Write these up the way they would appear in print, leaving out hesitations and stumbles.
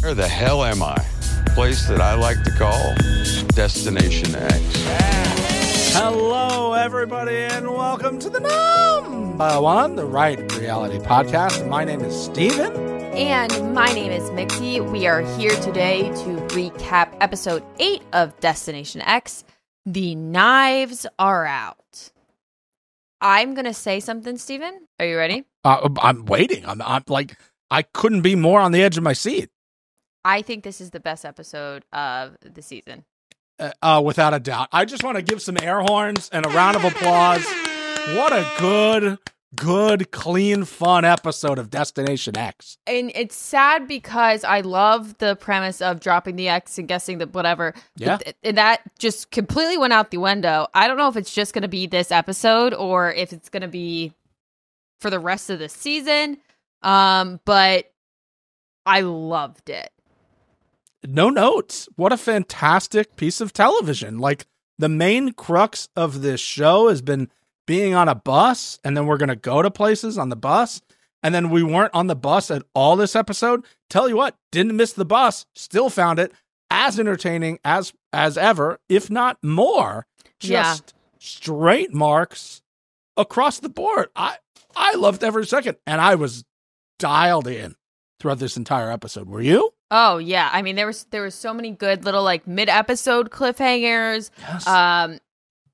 Where the hell am I? Place that I like to call Destination X. Hello, everybody, and welcome to the number one, the Right Reality Podcast. My name is Steven. And my name is Mixie. We are here today to recap episode 8 of Destination X. The knives are out. I'm going to say something, Steven. Are you ready? I'm waiting. I'm like, I couldn't be more on the edge of my seat. I think this is the best episode of the season. Without a doubt. I just want to give some air horns and a round of applause. What a good, clean, fun episode of Destination X. And it's sad because I love the premise of dropping the X and guessing that whatever. Yeah. And that just completely went out the window. I don't know if it's just going to be this episode or if it's going to be for the rest of the season. But I loved it. No notes. What a fantastic piece of television. Like, the main crux of this show has been being on a bus, and then we're going to go to places on the bus, and then we weren't on the bus at all this episode. Tell you what, didn't miss the bus, still found it as entertaining as ever, if not more. Just straight marks across the board. I loved every second, and I was dialed in throughout this entire episode. Were you? Oh yeah, I mean there was so many good little like mid-episode cliffhangers. Yes.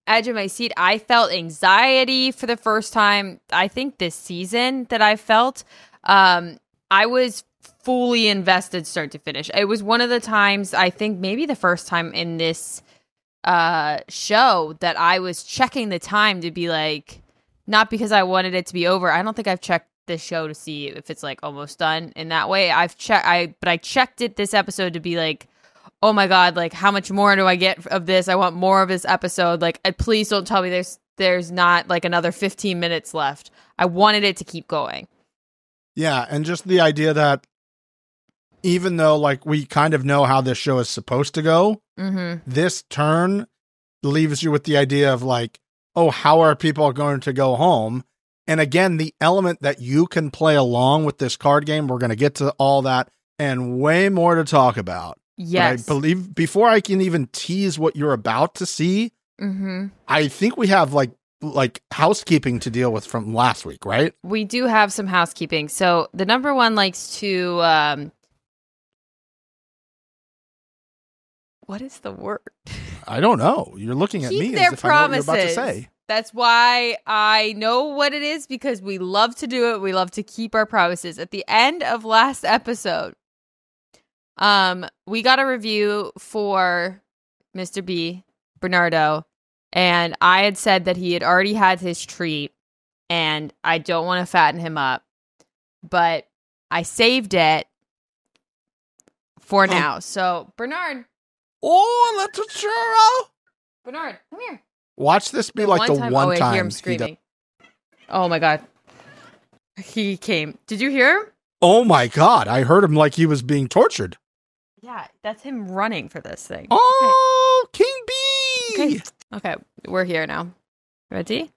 Edge of my seat. I felt anxiety for the first time I think this season that I felt. I was fully invested start to finish. It was one of the times, I think maybe the first time in this show that I was checking the time to be like, not because I wanted it to be over. I don't think I've checked this show to see if it's like almost done in that way. I checked it this episode to be like, oh my God, like how much more do I get of this? I want more of this episode. Like, please don't tell me there's not like another 15 minutes left. I wanted it to keep going. Yeah, and just the idea that even though like we kind of know how this show is supposed to go, this turn leaves you with the idea of like, oh, how are people going to go home? And again, the element that you can play along with this card game, we're going to get to all that and way more to talk about. Yes. But I believe before I can even tease what you're about to see, I think we have like housekeeping to deal with from last week, right? We do have some housekeeping. So the number one likes to, what is the word? I don't know. You're looking at Keep me their as if I know what you're promises. about to say. That's why I know what it is, because we love to do it. We love to keep our promises. At the end of last episode, we got a review for Mr. B, Bernardo, and I had said that he had already had his treat, and I don't want to fatten him up, but I saved it for now. So, Bernard. Oh, that's a churro. Bernard, come here. Watch this be like the one time. I hear him screaming. Oh my God. He came. Did you hear him? Oh my God. I heard him like he was being tortured. Yeah, that's him running for this thing. Oh, okay. King B. Okay, we're here now. Ready?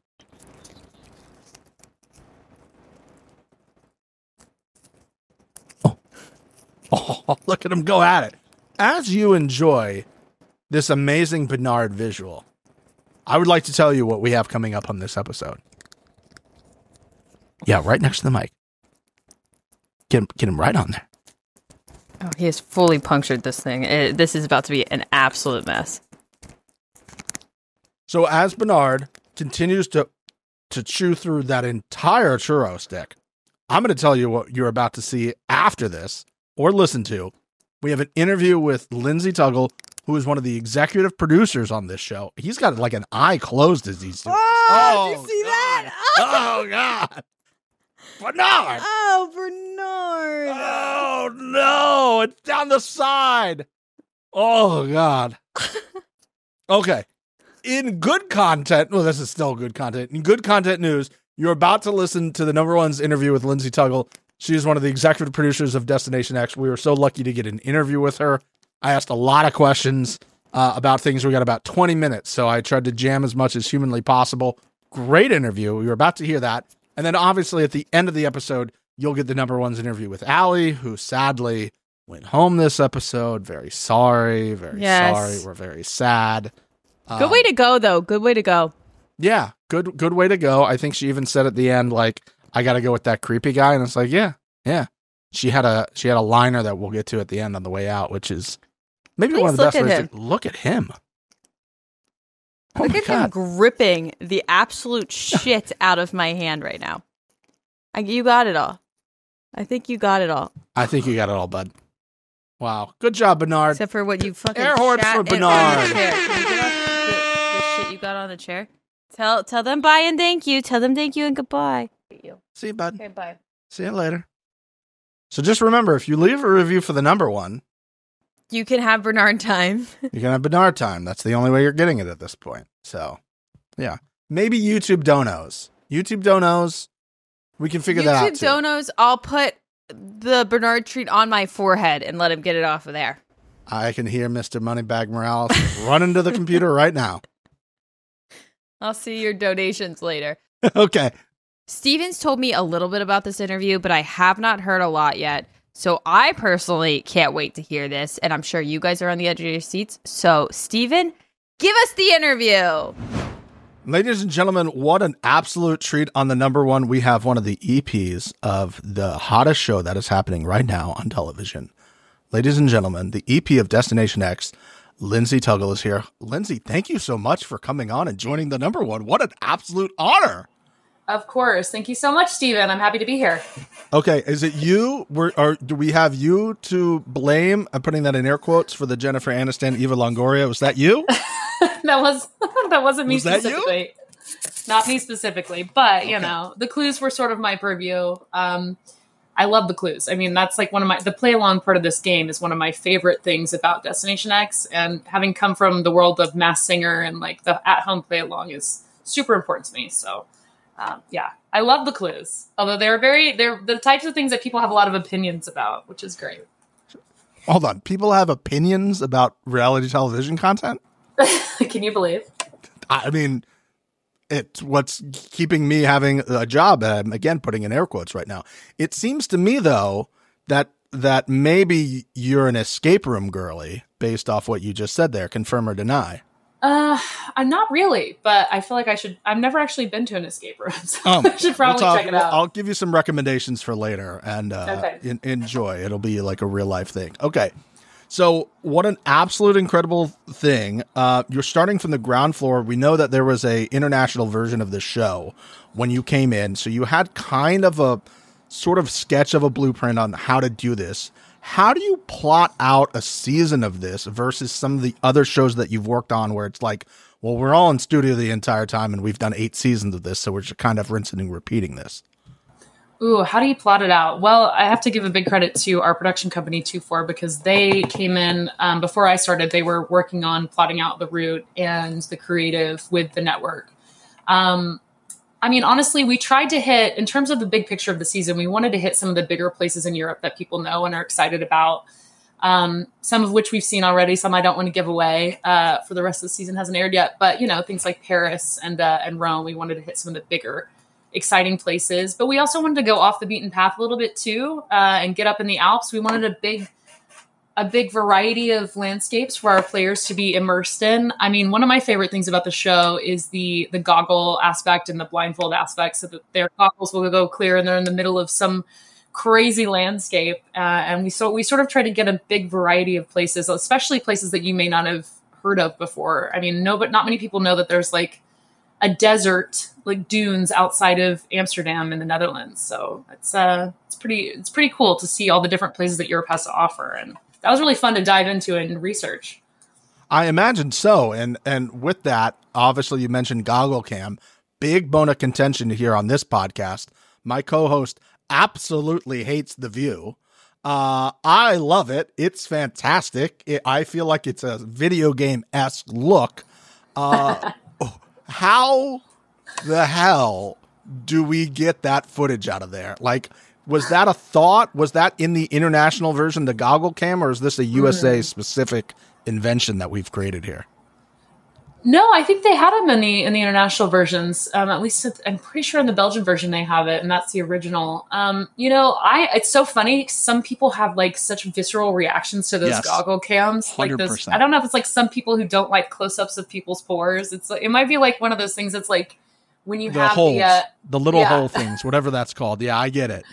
Oh, look at him go at it. As you enjoy this amazing Bernard visual, I would like to tell you what we have coming up on this episode. Yeah, right next to the mic. Get him right on there. Oh, he has fully punctured this thing. This is about to be an absolute mess. So as Bernard continues to chew through that entire churro stick, I'm going to tell you what you're about to see after this, or listen to. We have an interview with Lindsay Tuggle, who is one of the executive producers on this show. He's got like an eye closed as he's doing. Oh, did you see that? Oh, God. Bernard. Oh, Bernard. Oh, no. It's down the side. Oh, God. Okay. In good content, well, this is still good content. In good content news, you're about to listen to the number one's interview with Lindsay Tuggle. She is one of the executive producers of Destination X. We were so lucky to get an interview with her. I asked a lot of questions about things. We got about 20 minutes, so I tried to jam as much as humanly possible. Great interview. We were about to hear that. And then obviously at the end of the episode, you'll get the number one's interview with Allie, who sadly went home this episode. Very sorry. Very sorry. We're very sad. Good way to go, though. Good way to go. Yeah, good way to go. I think she even said at the end, like, I got to go with that creepy guy. And it's like, yeah. She had a liner that we'll get to at the end on the way out, which is maybe one of the best ways to look at him. Look at him gripping the absolute shit out of my hand right now. You got it all. I think you got it all. I think you got it all, bud. Wow. Good job, Bernard. Except for what you fucking air horns for Bernard. Can you get off the shit you got on the chair? Tell them bye and thank you. Tell them thank you and goodbye. See you, bud. Okay, bye. See you later. So just remember, if you leave a review for the number one, you can have Bernard time. You can have Bernard time. That's the only way you're getting it at this point. So, yeah. Maybe YouTube donos. YouTube donos. We can figure that out, too. YouTube donos, I'll put the Bernard treat on my forehead and let him get it off of there. I can hear Mr. Moneybag Morales running to the computer right now. I'll see your donations later. Okay. Steven's told me a little bit about this interview, but I have not heard a lot yet. So I personally can't wait to hear this, and I'm sure you guys are on the edge of your seats. So, Steven, give us the interview. Ladies and gentlemen, what an absolute treat on the number one. We have one of the EPs of the hottest show that is happening right now on television. Ladies and gentlemen, the EP of Destination X, Lindsay Tuggle, is here. Lindsay, thank you so much for coming on and joining the number one. What an absolute honor. Of course. Thank you so much, Steven. I'm happy to be here. Okay. Is it you? Or do we have you to blame? I'm putting that in air quotes for the Jennifer Aniston, Eva Longoria. Was that you? that wasn't me was that specifically. You? Not me specifically, but you know, the clues were sort of my purview. I love the clues. I mean, that's like the play along part of this game is one of my favorite things about Destination X, and having come from the world of Masked Singer and like the at home play along is super important to me. So yeah, I love the clues, although they're the types of things that people have a lot of opinions about, which is great. Hold on. People have opinions about reality television content? Can you believe? I mean, it's what's keeping me having a job. I'm again putting in air quotes right now. It seems to me, though, that maybe you're an escape room girly based off what you just said there. Confirm or deny? I'm not really, but I feel like I should. I've never actually been to an escape room, so I should probably check it out. I'll give you some recommendations for later, and enjoy. It'll be like a real life thing. Okay. So what an absolute incredible thing. You're starting from the ground floor. We know that there was a international version of the show when you came in. So you had kind of a sort of sketch of a blueprint on how to do this. How do you plot out a season of this versus some of the other shows that you've worked on where it's like, well, we're all in studio the entire time and we've done 8 seasons of this. So we're just kind of rinsing and repeating this. Ooh, how do you plot it out? Well, I have to give a big credit to our production company, 2-4, because they came in before I started. They were working on plotting out the route and the creative with the network. I mean, honestly, we tried to hit, in terms of the big picture of the season, we wanted to hit some of the bigger places in Europe that people know and are excited about. Some of which we've seen already. Some I don't want to give away for the rest of the season, hasn't aired yet. But, you know, things like Paris and Rome, we wanted to hit some of the bigger exciting places, but we also wanted to go off the beaten path a little bit too, and get up in the Alps. We wanted a big variety of landscapes for our players to be immersed in. I mean, one of my favorite things about the show is the goggle aspect and the blindfold aspect, so that their goggles will go clear and they're in the middle of some crazy landscape. And we sort of try to get a big variety of places, especially places that you may not have heard of before. I mean, but not many people know that there's like a desert, like dunes outside of Amsterdam in the Netherlands. So it's pretty cool to see all the different places that Europe has to offer. And that was really fun to dive into and research. I imagine so. And with that, obviously you mentioned Goggle Cam, big bone of contention here on this podcast. My co-host absolutely hates The View. I love it. It's fantastic. I feel like it's a video game-esque look. How the hell do we get that footage out of there? Like, was that a thought? Was that in the international version, the Goggle Cam, or is this a USA specific invention that we've created here? No, I think they had them in the international versions. At least I'm pretty sure in the Belgian version they have it, and that's the original. It's so funny. Some people have like such visceral reactions to those goggle cams. 100%. Like this, I don't know if it's like some people who don't like close-ups of people's pores. It might be like one of those things. It's like when you have holes, the little hole things, whatever that's called. Yeah, I get it.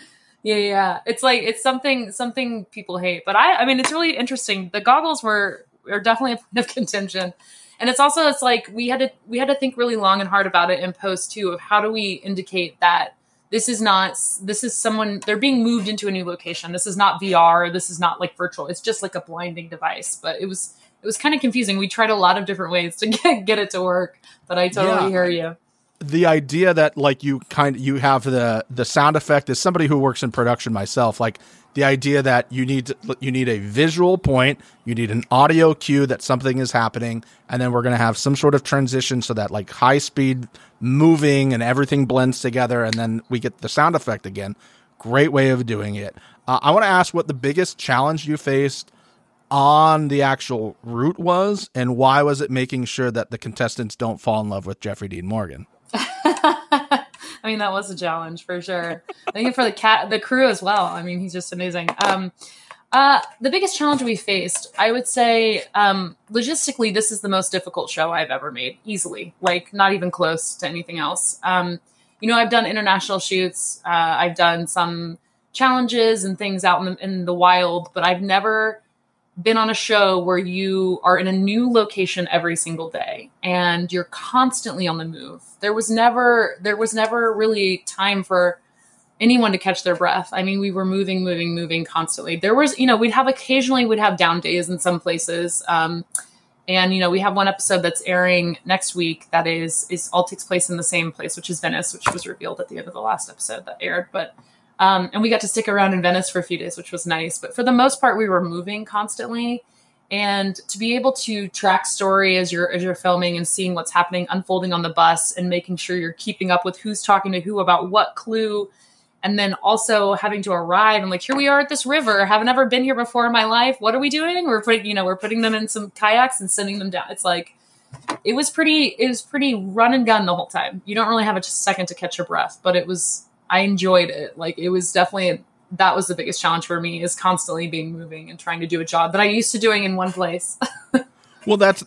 Yeah. It's something people hate, but I mean, it's really interesting. The goggles are definitely a point of contention. And it's like we had to think really long and hard about it in post too, of how do we indicate that this is someone, they're being moved into a new location. This is not VR. This is not like virtual. It's just like a blinding device. But it was kind of confusing. We tried a lot of different ways to get it to work, but I totally hear you. The idea that like you have the sound effect, as somebody who works in production myself, like the idea that you need a visual point, you need an audio cue that something is happening, and then we're going to have some sort of transition so that like high speed moving and everything blends together, and then we get the sound effect again. Great way of doing it. I want to ask what the biggest challenge you faced on the actual route was, and why was it making sure that the contestants don't fall in love with Jeffrey Dean Morgan? I mean, that was a challenge for sure. I think for the crew as well. I mean, he's just amazing. The biggest challenge we faced, I would say, logistically, this is the most difficult show I've ever made, easily. Like, not even close to anything else. I've done international shoots. I've done some challenges and things out in the wild, but I've never been on a show where you are in a new location every single day and you're constantly on the move. There was never really time for anyone to catch their breath. I mean, we were moving constantly. There was, we'd have down days in some places. And we have one episode that's airing next week that is all takes place in the same place, which is Venice, which was revealed at the end of the last episode that aired. But and we got to stick around in Venice for a few days, which was nice. But for the most part, we were moving constantly. And to be able to track story as you're filming and seeing what's happening, unfolding on the bus, and making sure you're keeping up with who's talking to who about what clue, and then also having to arrive and like, here we are at this river. Haven't ever been here before in my life. What are we doing? We're putting them in some kayaks and sending them down. It's like it was pretty run and gun the whole time. You don't really have a second to catch your breath, but I enjoyed it. Like it was definitely, that was the biggest challenge for me, is constantly being moving and trying to do a job that I used to doing in one place. Well, that's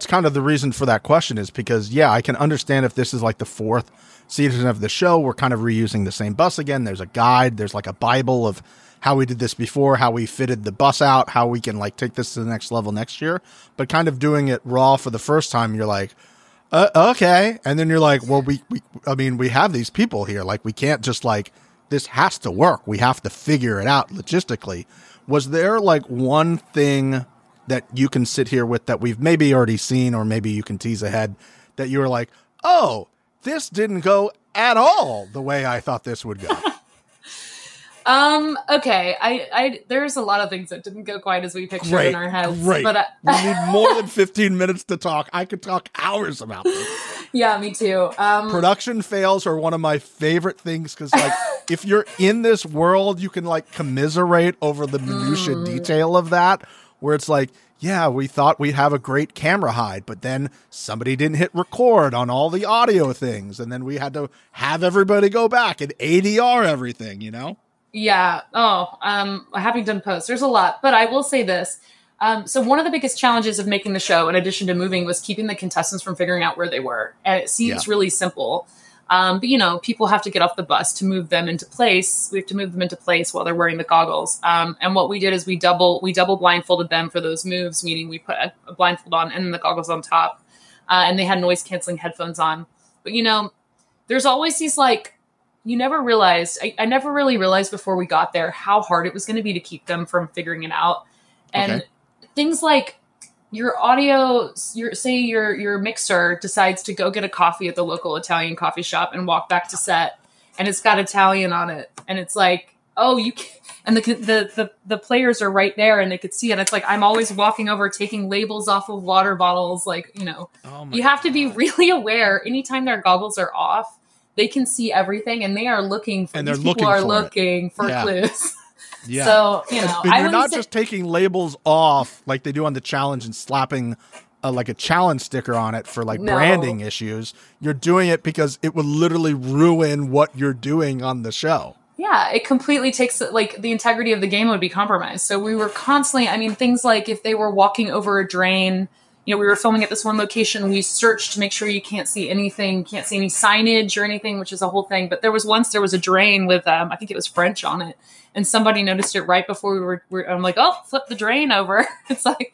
kind of the reason for that question, is because, I can understand if this is like the fourth season of the show, we're kind of reusing the same bus again. There's a guide, there's like a Bible of how we did this before, how we fitted the bus out, how we can like take this to the next level next year. But kind of doing it raw for the first time, you're like, okay. And then you're like, well, we have these people here. Like, we can't just like, this has to work. We have to figure it out logistically. Was there like one thing that you can sit here with that we've maybe already seen, or maybe you can tease ahead, that you were like, oh, this didn't go at all the way I thought this would go? Okay. I there's a lot of things that didn't go quite as we pictured in our heads. Great. But we need more than 15 minutes to talk. I could talk hours about this. Yeah, me too. Production fails are one of my favorite things, because like if you're in this world, you can like commiserate over the minutia detail of that, where it's like, yeah, we thought we'd have a great camera hide, but then somebody didn't hit record on all the audio things, and then we had to have everybody go back and ADR everything, Yeah. Having done posts, there's a lot, but I will say this. So one of the biggest challenges of making the show, in addition to moving, was keeping the contestants from figuring out where they were. And it seems really simple. But people have to get off the bus to move them into place. We have to move them into place while they're wearing the goggles. And what we did is we double blindfolded them for those moves, meaning we put a blindfold on and the goggles on top. And they had noise canceling headphones on. But there's always these like, you never realized, I never really realized before we got there how hard it was going to be to keep them from figuring it out. And things like your audio, your mixer decides to go get a coffee at the local Italian coffee shop and walk back to set, and it's got Italian on it. And it's like, oh, you can't, and the players are right there and they could see it. It's like, I'm always walking over, taking labels off of water bottles. Like, you have to be really aware anytime their goggles are off. They can see everything, and they are looking for. And these people are looking for clues. Yeah. So you're not just taking labels off like they do on the challenge and slapping like a challenge sticker on it for like branding issues. You're doing it because it would literally ruin what you're doing on the show. Yeah, it completely takes, like, the integrity of the game would be compromised. So we were constantly, I mean, things like if they were walking over a drain, you know, we were filming at this one location, we searched to make sure you can't see anything, can't see any signage or anything, which is a whole thing. But there was a drain with, I think it was French on it. And somebody noticed it right before I'm like, oh, flip the drain over. It's like,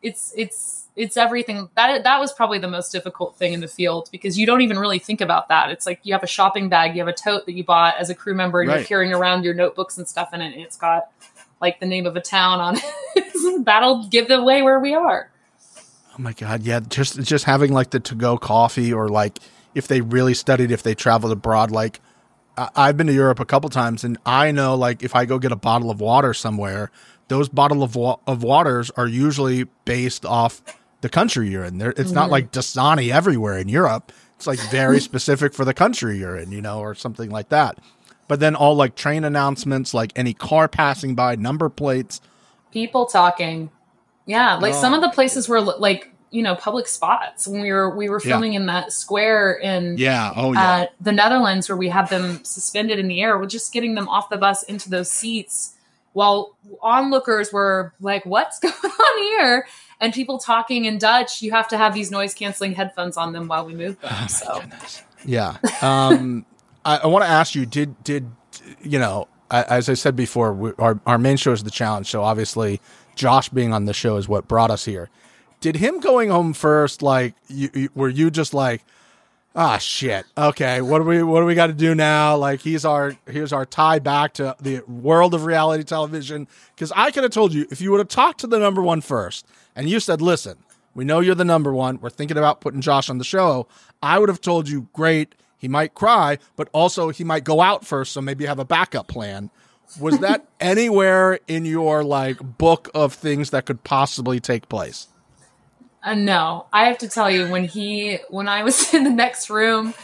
it's everything. That was probably the most difficult thing in the field, because you don't even really think about that. It's like you have a shopping bag, you have a tote that you bought as a crew member, and you're carrying around your notebooks and stuff in it, and it's got like the name of a town on it. That'll give away where we are. Oh my God. Yeah. Just having like the to-go coffee, or like if they really studied, if they traveled abroad, like I've been to Europe a couple times, and I know, like, if I go get a bottle of water somewhere, those bottle of waters are usually based off the country you're in. It's not like Dasani everywhere in Europe. It's like very specific for the country you're in, you know, or something like that. But then all like train announcements, like any car passing by, number plates, people talking. Yeah, like some of the places were like, you know, public spots. When we were filming in that square in the Netherlands, where we had them suspended in the air. We're just getting them off the bus into those seats, while onlookers were like, "What's going on here?" And people talking in Dutch. You have to have these noise canceling headphones on them while we move them. Oh my goodness. Yeah. I want to ask you, did you know? As I said before, our main show is the challenge. So obviously, Josh being on the show is what brought us here. Did him going home first, like, were you just like, ah, shit, okay, what do we got to do now? Like, here's our tie back to the world of reality television. Because I could have told you, if you would have talked to the number one first, and you said, listen, we know you're the number one, we're thinking about putting Josh on the show, I would have told you, great, he might cry, but also he might go out first, so maybe you have a backup plan. Was that anywhere in your, like, book of things that could possibly take place? No, I have to tell you, when I was in the next room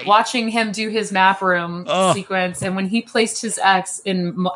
watching him do his map room sequence, and when he placed his X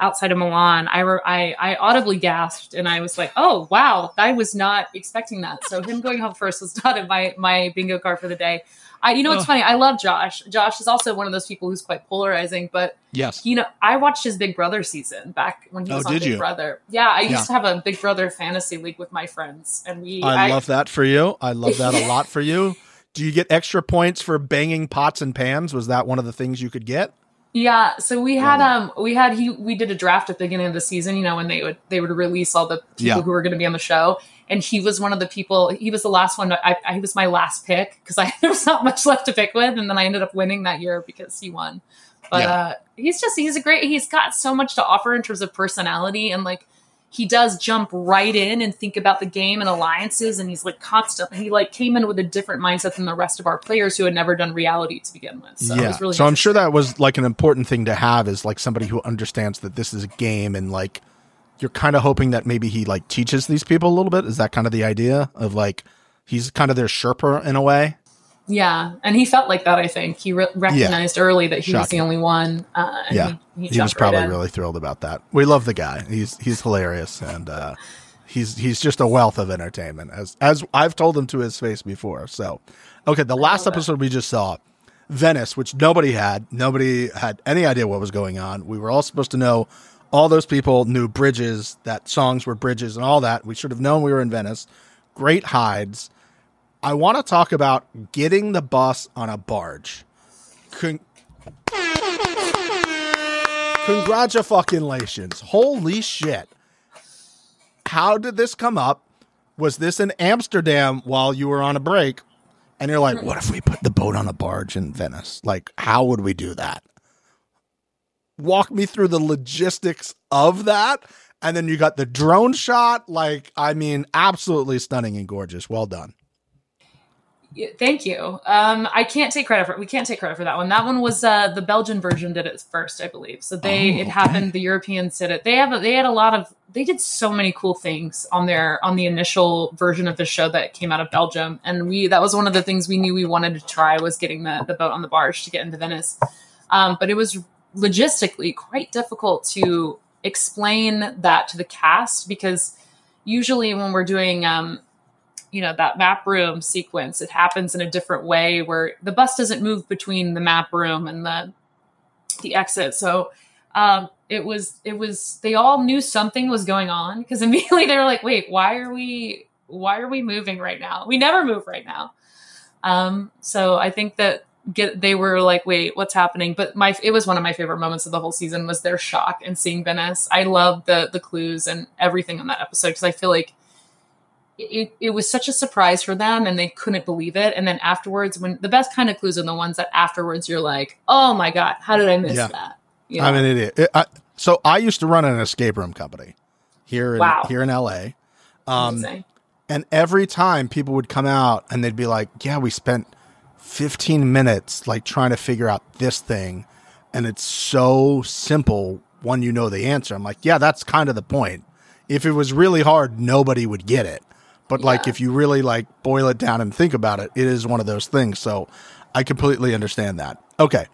outside of Milan, I audibly gasped, and I was like, oh, wow, I was not expecting that. So him going home first was not in my bingo card for the day. It's funny. I love Josh. Josh is also one of those people who's quite polarizing, but yes, I watched his Big Brother season back when he was on Big Brother. Yeah, I used to have a Big Brother fantasy league with my friends, and I love that for you. I love that a lot for you. Do you get extra points for banging pots and pans? Was that one of the things you could get? Yeah, so we did a draft at the beginning of the season, you know, when they would release all the people who were going to be on the show. And he was one of the people, he was the last one. He was my last pick, because there was not much left to pick with. And then I ended up winning that year because he won. But he's got so much to offer in terms of personality. And like, he does jump right in and think about the game and alliances. And he's like he like came in with a different mindset than the rest of our players who had never done reality to begin with. So, it was really I'm sure that was like an important thing to have, is like somebody who understands that this is a game, and like, you're kind of hoping that maybe he like teaches these people a little bit. Is that kind of the idea of like, he's kind of their Sherpa in a way? Yeah. And he felt like that. I think he recognized early that he was the only one. He was probably really thrilled about that. We love the guy. He's hilarious. And, he's just a wealth of entertainment, as I've told him to his face before. So, okay. The last episode we just saw, Venice, which nobody had any idea what was going on. We were all supposed to know. All those people knew bridges, that songs were bridges and all that. We should have known we were in Venice. Great hides. I want to talk about getting the bus on a barge. Congratulations. Holy shit. How did this come up? Was this in Amsterdam while you were on a break? And you're like, what if we put the boat on a barge in Venice? Like, how would we do that? Walk me through the logistics of that. And then you got the drone shot. Like, I mean, absolutely stunning and gorgeous. Well done. Thank you. I can't take credit for it. We can't take credit for that one. That one was the Belgian version did it first, I believe. So happened. The Europeans did it. They did so many cool things on the initial version of the show that came out of Belgium. And that was one of the things we knew we wanted to try, was getting the boat on the barge to get into Venice. But it was logistically quite difficult to explain that to the cast, because usually when we're doing that map room sequence, it happens in a different way where the bus doesn't move between the map room and the exit. So it was they all knew something was going on, because immediately they were like, wait, why are we moving right now? We never move right now. So I think that they were like, wait, what's happening? But it was one of my favorite moments of the whole season was their shock and seeing Venice. I love the clues and everything on that episode, because I feel like it was such a surprise for them and they couldn't believe it. And then afterwards, when the best kind of clues are the ones that afterwards you're like, oh my God, how did I miss that? You know? I'm an idiot. So I used to run an escape room company here in LA. And every time people would come out and they'd be like, yeah, we spent 15 minutes like trying to figure out this thing. And it's so simple when you know the answer. I'm like, yeah, that's kind of the point. If it was really hard, nobody would get it. But like, if you really like boil it down and think about it, it is one of those things. So I completely understand that. Okay.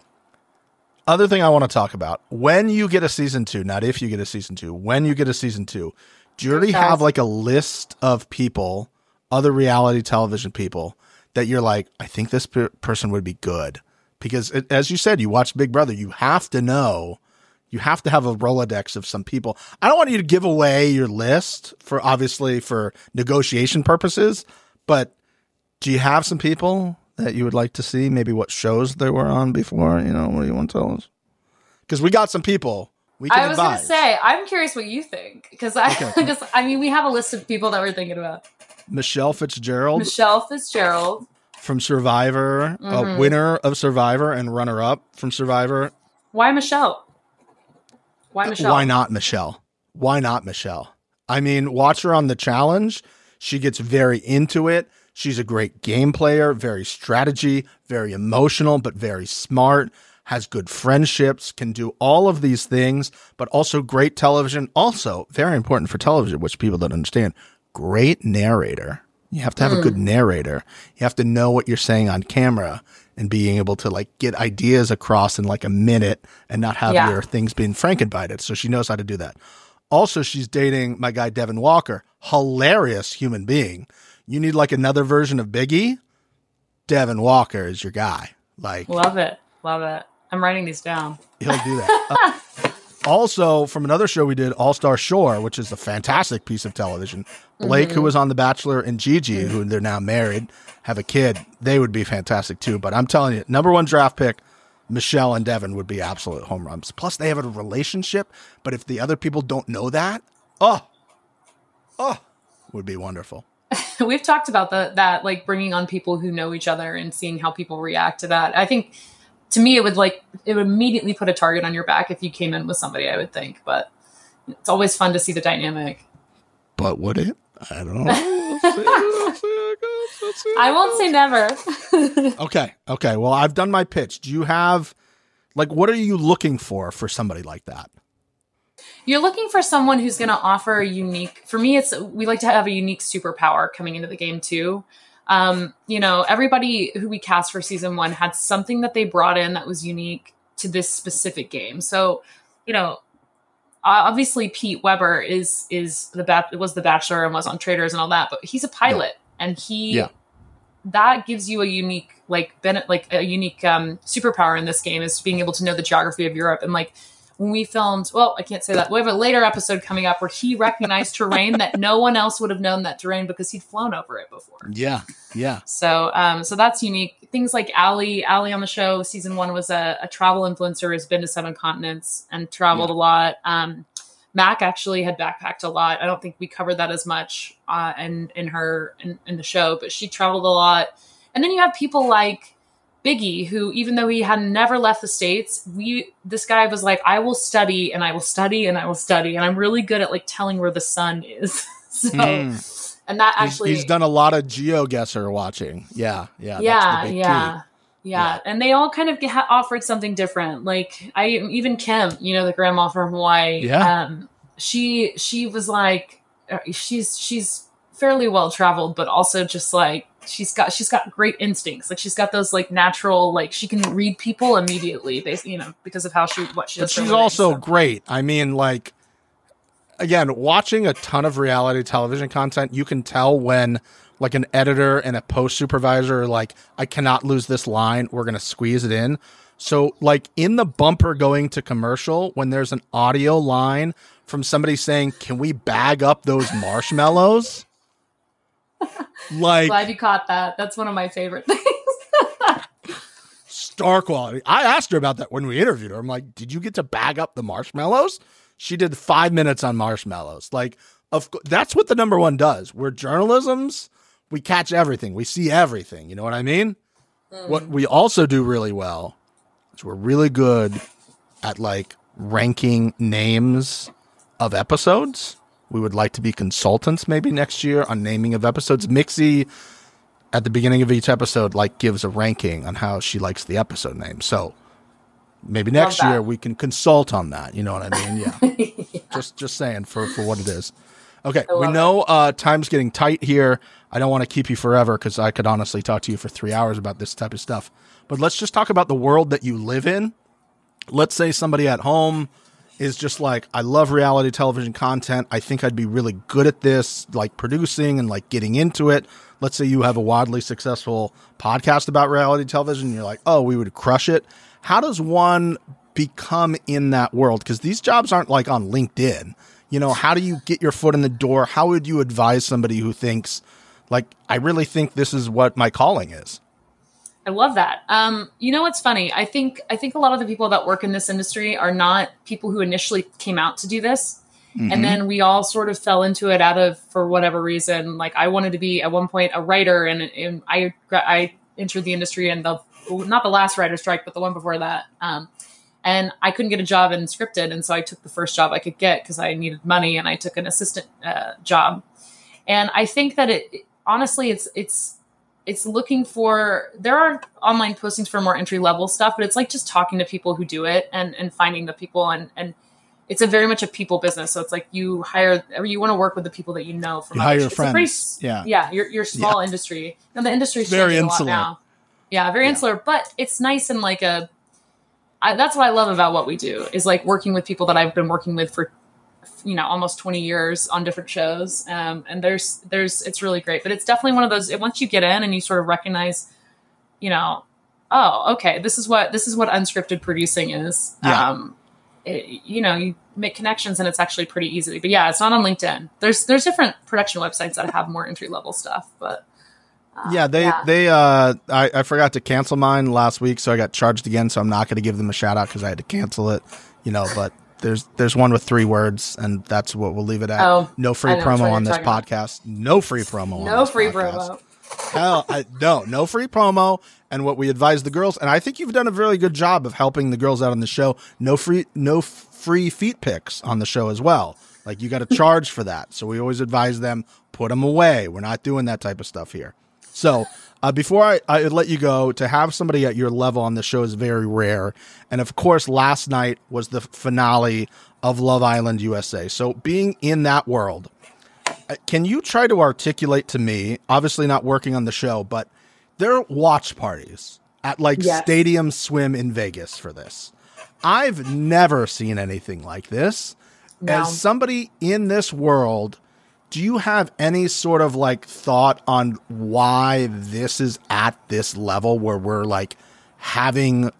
Other thing I want to talk about, when you get a season 2, not if you get a season 2, when you get a season 2, do you already have like a list of people, other reality television people that you're like, I think this person would be good? Because as you said, you watch Big Brother, you have to know, you have to have a Rolodex of some people. I don't want you to give away your list obviously for negotiation purposes, but do you have some people that you would like to see? Maybe what shows they were on before? You know, what do you want to tell us? Because we got some people. I was going to say, I'm curious what you think. Because we have a list of people that we're thinking about. Michelle Fitzgerald. From Survivor, winner of Survivor and runner-up from Survivor. Why Michelle? Why not Michelle? I mean, watch her on The Challenge. She gets very into it. She's a great game player, very strategy, very emotional, but very smart, has good friendships, can do all of these things, but also great television. Also, very important for television, which people don't understand, great narrator. You have to have a good narrator. You have to know what you're saying on camera and being able to like get ideas across in like a minute and not have your things being frankenbited. So she knows how to do that. Also, she's dating my guy, Devin Walker, hilarious human being. You need like another version of Biggie, Devin Walker is your guy. Like, love it. I'm writing these down. He'll do that. Also, from another show we did, All-Star Shore, which is a fantastic piece of television. Blake, who was on The Bachelor, and Gigi, who they're now married, have a kid. They would be fantastic too. But I'm telling you, number 1 draft pick, Michelle and Devin would be absolute home runs. Plus, they have a relationship. But if the other people don't know that, would be wonderful. We've talked about that, like bringing on people who know each other and seeing how people react to that. I think to me, it would immediately put a target on your back if you came in with somebody, I would think, but it's always fun to see the dynamic. But would it? I don't know. I won't say never. Okay. Well, I've done my pitch. Do you have, like, what are you looking for somebody like that? You're looking for someone who's going to offer a unique, for me, we like to have a unique superpower coming into the game too. Everybody who we cast for season 1 had something that they brought in that was unique to this specific game. So, obviously Pete Weber was the Bachelor and was on Traders and all that, but he's a pilot and that gives you a unique, superpower in this game, is being able to know the geography of Europe. And like, when we filmed, I can't say that. We have a later episode coming up where he recognized terrain that no one else would have known that terrain because he'd flown over it before. Yeah. So that's unique. Things like Allie on the show, season 1 was a travel influencer, has been to 7 continents and traveled a lot. Mac actually had backpacked a lot. I don't think we covered that as much in the show, but she traveled a lot. And then you have people like Biggie, who, even though he had never left the States, this guy was like, I will study and I will study and I will study. And I'm really good at like telling where the sun is. And that actually, he's done a lot of GeoGuessr watching. Yeah. And they all kind of offered something different. Like even Kim, the grandma from Hawaii. Yeah. She was like, she's fairly well traveled, but also just like, she's got great instincts. Like she's got those like natural, like she can read people immediately, because of what she does. But she's also great. I mean, like, again, watching a ton of reality television content, you can tell when like an editor and a post supervisor are like, I cannot lose this line. We're going to squeeze it in. So like in the bumper going to commercial, when there's an audio line from somebody saying, can we bag up those marshmallows? Like, glad you caught that. That's one of my favorite things. Star quality. I asked her about that when we interviewed her. I'm like, did you get to bag up the marshmallows? She did 5 minutes on marshmallows. Like, that's what the number one does. We're journalisms. We catch everything. We see everything. You know what I mean? What we also do really well is we're really good at like ranking names of episodes. We would like to be consultants maybe next year on naming of episodes. Mixie at the beginning of each episode like gives a ranking on how she likes the episode name. So maybe next year we can consult on that. You know what I mean? Yeah. Yeah. Just saying for what it is. Okay. We know time's getting tight here. I don't want to keep you forever because I could honestly talk to you for 3 hours about this type of stuff. But let's just talk about the world that you live in. Let's say somebody at home is just like, I love reality television content. I think I'd be really good at this, like producing and like getting into it. Let's say you have a wildly successful podcast about reality television. And you're like, oh, we would crush it. How does one become in that world? Because these jobs aren't like on LinkedIn. You know, how do you get your foot in the door? How would you advise somebody who thinks, like, I really think this is what my calling is? I love that. You know what's funny? I think a lot of the people that work in this industry are not people who initially came out to do this. Mm-hmm. And then we all sort of fell into it for whatever reason. Like I wanted to be at one point a writer, and I entered the industry in not the last writer strike, but the one before that. And I couldn't get a job in scripted. And so I took the first job I could get because I needed money, and I took an assistant job. And I think that honestly, it's looking for, there are online postings for more entry level stuff, but it's like just talking to people who do it and finding the people. And it's very much a people business. So it's like you hire, or you want to work with the people that you know from hire your friends. Yeah. Your small industry. And the industry's very insular a lot now. Yeah. Very insular, but it's nice. And like that's what I love about what we do is like working with people that I've been working with for, almost 20 years on different shows. And it's really great, but it's definitely one of those, once you get in and you sort of recognize, oh, okay, this is what unscripted producing is. Yeah. You make connections and it's actually pretty easy, but yeah, it's not on LinkedIn. There's different production websites that have more entry level stuff, but I forgot to cancel mine last week. So I got charged again. So I'm not going to give them a shout out cause I had to cancel it, but there's one with 3 words, and that's what we'll leave it at. Oh, no free promo on this podcast. No free promo. No free promo. Hell, no free promo. And what we advise the girls, and I think you've done a really good job of helping the girls out on the show. No free feet pics on the show as well. Like you got to charge for that. So we always advise them, put them away. We're not doing that type of stuff here. So before I let you go, to have somebody at your level on the show is very rare. And of course, last night was the finale of Love Island USA. So being in that world, can you try to articulate to me, obviously not working on the show, but there are watch parties at Stadium Swim in Vegas for this. I've never seen anything like this. No. As somebody in this world, do you have any sort of thought on why this is at this level where we're having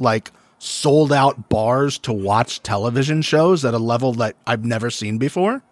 sold out bars to watch television shows at a level that I've never seen before?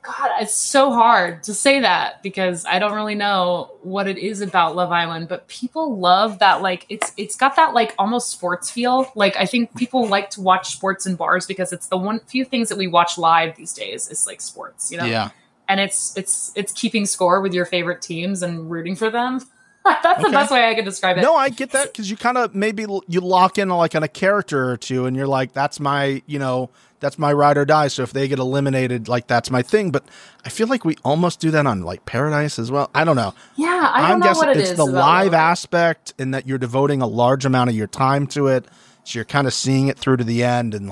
God, it's so hard to say that because I don't really know what it is about Love Island, but people love that. It's got that almost sports feel. I think people like to watch sports in bars because it's the few things that we watch live these days is sports, Yeah. And it's keeping score with your favorite teams and rooting for them. That's the best way I could describe it. No, I get that because you kind of maybe you lock in on a character or two, and you're like, that's my ride or die. So if they get eliminated, that's my thing. But I feel like we almost do that on Paradise as well. I don't know. Yeah, I don't know what it is. It's the live aspect, and that you're devoting a large amount of your time to it, so you're kind of seeing it through to the end, and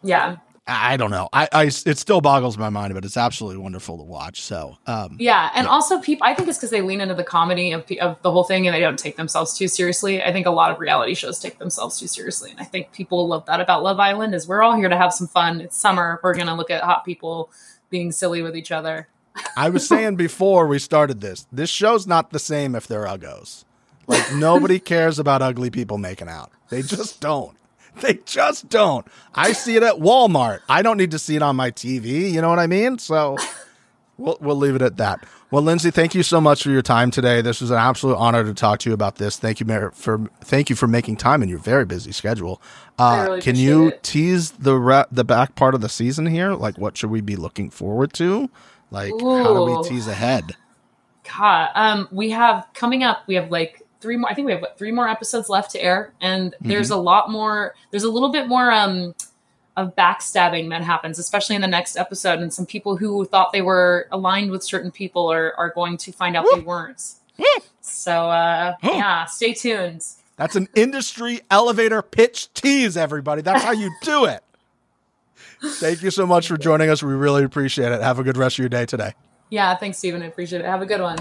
yeah. I don't know. It still boggles my mind, but it's absolutely wonderful to watch. So, also people, I think it's because they lean into the comedy of the whole thing and they don't take themselves too seriously. I think a lot of reality shows take themselves too seriously. And I think people love that about Love Island is we're all here to have some fun. It's summer. We're going to look at hot people being silly with each other. I was saying before we started this show's not the same if they're uggos. Like, nobody cares about ugly people making out. They just don't. They just don't. I see it at Walmart. I don't need to see it on my TV. You know what I mean? So we'll leave it at that. Well, Lindsay, thank you so much for your time today. This was an absolute honor to talk to you about this. Thank you for making time in your very busy schedule. Can you tease the back part of the season here? Like, what should we be looking forward to? Like, how do we tease ahead? God, we have coming up. We have like 3 more. I think we have 3 more episodes left to air, and there's a lot more. There's a little bit more of backstabbing that happens, especially in the next episode. And some people who thought they were aligned with certain people are going to find out they weren't. So stay tuned. That's an industry elevator pitch tease, everybody. That's how you do it. Thank you so much for joining us. We really appreciate it. Have a good rest of your day today. Yeah, thanks, Stephen. I appreciate it. Have a good one.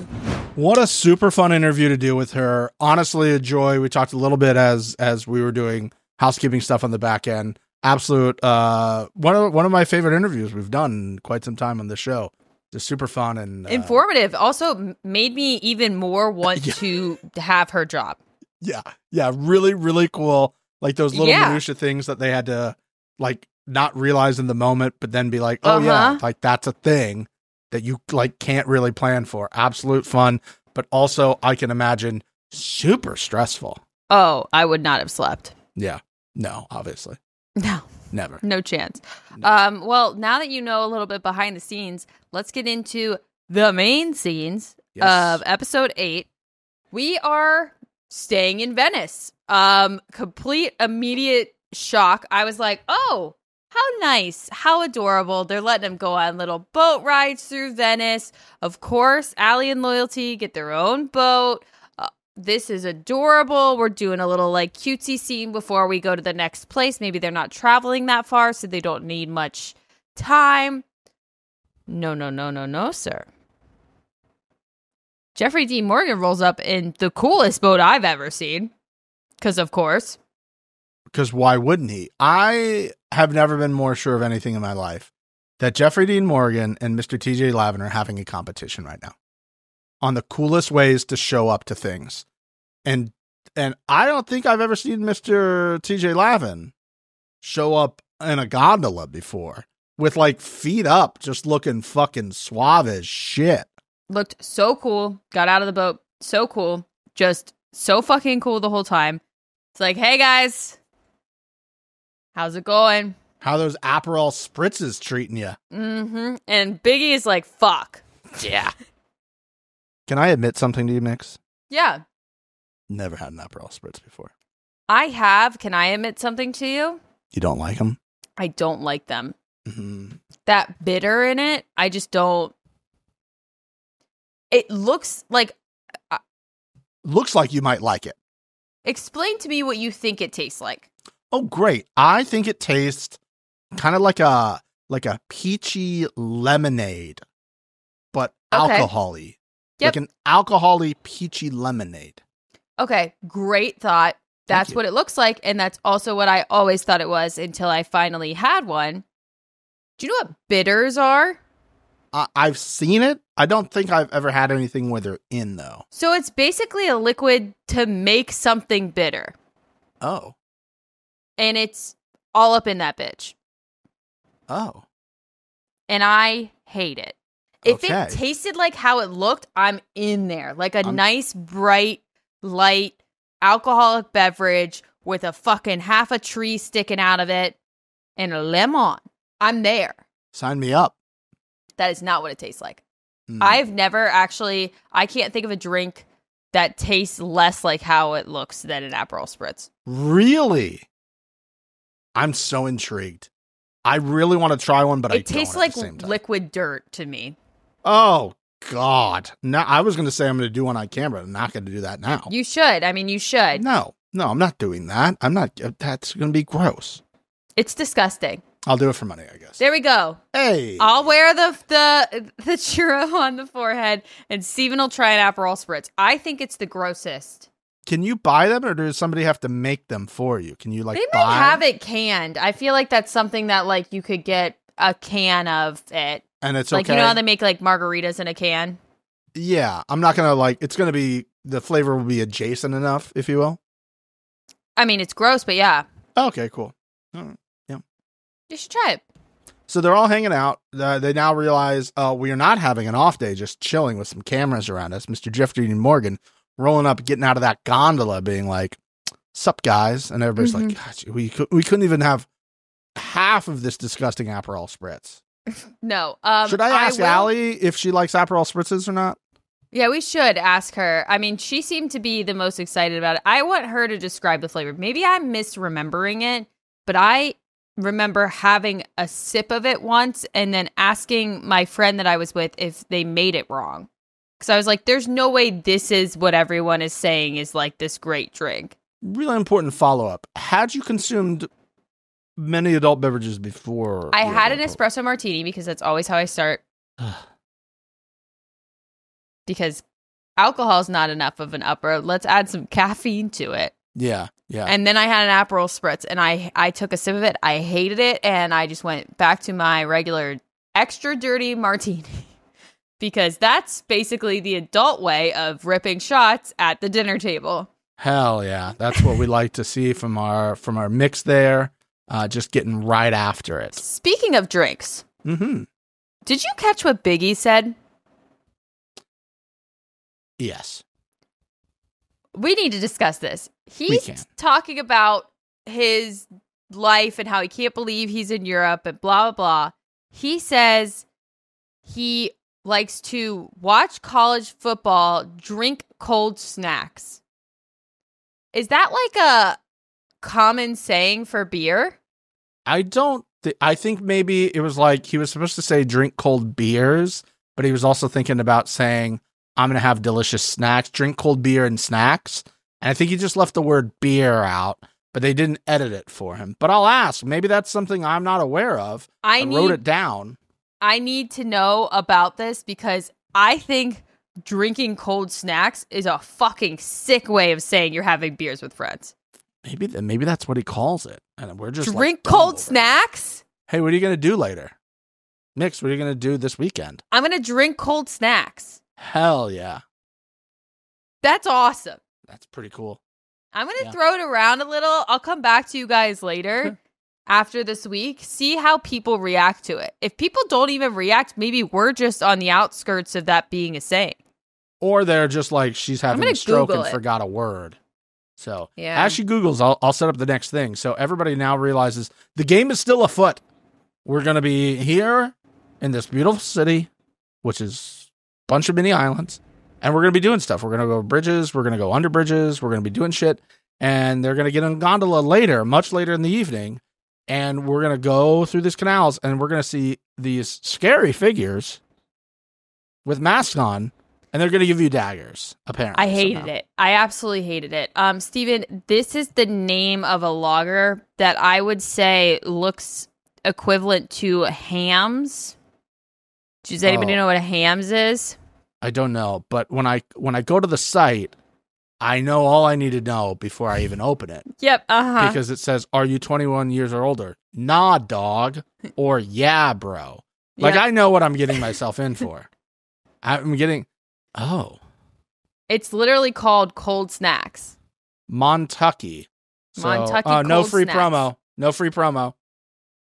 What a super fun interview to do with her. Honestly, a joy. We talked a little bit as we were doing housekeeping stuff on the back end. Absolute one of my favorite interviews we've done in quite some time on the show. Just super fun and informative. Also made me even more want to have her job. Yeah, really, really cool. Like those little minutia things that they had to like not realize in the moment, but then be like, oh yeah, like that's a thing that you like can't really plan for. Absolute fun, but also I can imagine super stressful. Oh, I would not have slept. Yeah, no, obviously. No. Never. No chance. No. Well, now that you know a little bit behind the scenes, let's get into the main scenes of episode 8. We are staying in Venice. Complete immediate shock. I was like, oh, how nice. How adorable. They're letting them go on little boat rides through Venice. Of course, Allie and Loyalty get their own boat. This is adorable. We're doing a little like cutesy scene before we go to the next place. Maybe they're not traveling that far, so they don't need much time. No, sir. Jeffrey Dean Morgan rolls up in the coolest boat I've ever seen. Because, of course. Because why wouldn't he? I have never been more sure of anything in my life that Jeffrey Dean Morgan and Mr. TJ Lavin are having a competition right now on the coolest ways to show up to things. And I don't think I've ever seen Mr. TJ Lavin show up in a gondola before with like feet up, just looking fucking suave as shit. Looked so cool. Got out of the boat. So cool. Just so fucking cool the whole time. It's like, hey guys, how's it going? How those Aperol spritzes treating you? Mm-hmm. And Biggie is like, fuck. Yeah. Can I admit something to you, Mix? Yeah. Never had an Aperol spritz before. I have. Can I admit something to you? You don't like them? I don't like them. Mm-hmm. That bitter in it, I just don't. It looks like. Looks like you might like it. Explain to me what you think it tastes like. Oh, great. I think it tastes kind of like a peachy lemonade, but alcohol-y. Yep. Like an alcohol-y peachy lemonade. Okay, great thought. That's what it looks like, and that's also what I always thought it was until I finally had one. Do you know what bitters are? I've seen it. I don't think I've ever had anything where they're in, though. So it's basically a liquid to make something bitter. Oh. And it's all up in that bitch. Oh. And I hate it. If it tasted like how it looked, I'm in there. Like a nice, bright, light, alcoholic beverage with a fucking half a tree sticking out of it and a lemon. I'm there. Sign me up. That is not what it tastes like. I've never actually, I can't think of a drink that tastes less like how it looks than an Aperol Spritz. Really? I'm so intrigued. I really want to try one, but I don't. It tastes like liquid dirt to me. Oh, God. No, I was going to say I'm going to do one on camera. I'm not going to do that now. You should. I mean, you should. No, I'm not doing that. I'm not. That's going to be gross. It's disgusting. I'll do it for money, I guess. There we go. Hey. I'll wear the churro on the forehead, and Steven will try an Aperol Spritz. I think it's the grossest. Can you buy them, or does somebody have to make them for you? Can you like They might have it canned. I feel like that's something that like you could get a can of it. And it's like, okay. you know how they make like margaritas in a can? Yeah. I'm not going to like, it's going to be, the flavor will be adjacent enough, if you will. I mean, it's gross, but yeah. Okay, cool. All right. Yeah. You should try it. So they're all hanging out. They now realize we are not having an off day, just chilling with some cameras around us. Mr. Jeffrey and Morgan rolling up, getting out of that gondola, being like, "Sup, guys?" And everybody's like, "Gosh, we couldn't even have half of this disgusting Aperol Spritz." No. Should I ask Allie if she likes Aperol Spritzes or not? Yeah, we should ask her. I mean, she seemed to be the most excited about it. I want her to describe the flavor. Maybe I'm misremembering it, but I remember having a sip of it once and then asking my friend that I was with if they made it wrong. Because I was like, there's no way this is what everyone is saying is like this great drink. Really important follow-up. Had you consumed many adult beverages before? I had an espresso martini because that's always how I start. Because alcohol is not enough of an upper. Let's add some caffeine to it. Yeah, yeah. And then I had an Aperol Spritz, and I took a sip of it. I hated it, and I just went back to my regular extra dirty martini. Because that's basically the adult way of ripping shots at the dinner table. Hell yeah. That's what we like to see from our mix there. Just getting right after it. Speaking of drinks, did you catch what Biggie said? Yes. We need to discuss this. He's talking about his life and how he can't believe he's in Europe and blah, blah, blah. He says he likes to watch college football, drink cold snacks. Is that like a common saying for beer? I think maybe it was like he was supposed to say drink cold beers, but he was also thinking about saying, I'm going to have delicious snacks, drink cold beer and snacks. And I think he just left the word beer out, but they didn't edit it for him. But I'll ask. Maybe that's something I'm not aware of. I wrote it down. I need to know about this because I think drinking cold snacks is a fucking sick way of saying you're having beers with friends. Maybe that's what he calls it. And we're just drink cold snacks? Hey, what are you going to do later? Nix, what are you going to do this weekend? I'm going to drink cold snacks. Hell yeah. That's awesome. That's pretty cool. I'm going to throw it around a little. I'll come back to you guys later after this week. See how people react to it. If people don't even react, maybe we're just on the outskirts of that being a saying. Or they're just like, she's having a stroke and forgot a word. So as she Googles, I'll set up the next thing. So everybody now realizes the game is still afoot. We're going to be here in this beautiful city, which is a bunch of mini islands. And we're going to be doing stuff. We're going to go bridges. We're going to go under bridges. We're going to be doing shit. And they're going to get on a gondola later, much later in the evening. And we're going to go through these canals. And we're going to see these scary figures with masks on. And they're going to give you daggers, apparently. I hated it. I absolutely hated it. Steven, this is the name of a lager that I would say looks equivalent to hams. Does anybody know what a hams is? I don't know, but when I go to the site, I know all I need to know before I even open it. Yep, Because it says, "Are you 21 years or older?" Nah, dog. Or yeah, bro. Like I know what I'm getting myself in for. I'm getting It's literally called cold snacks. Montucky. Montucky no cold free snacks. promo. No free promo.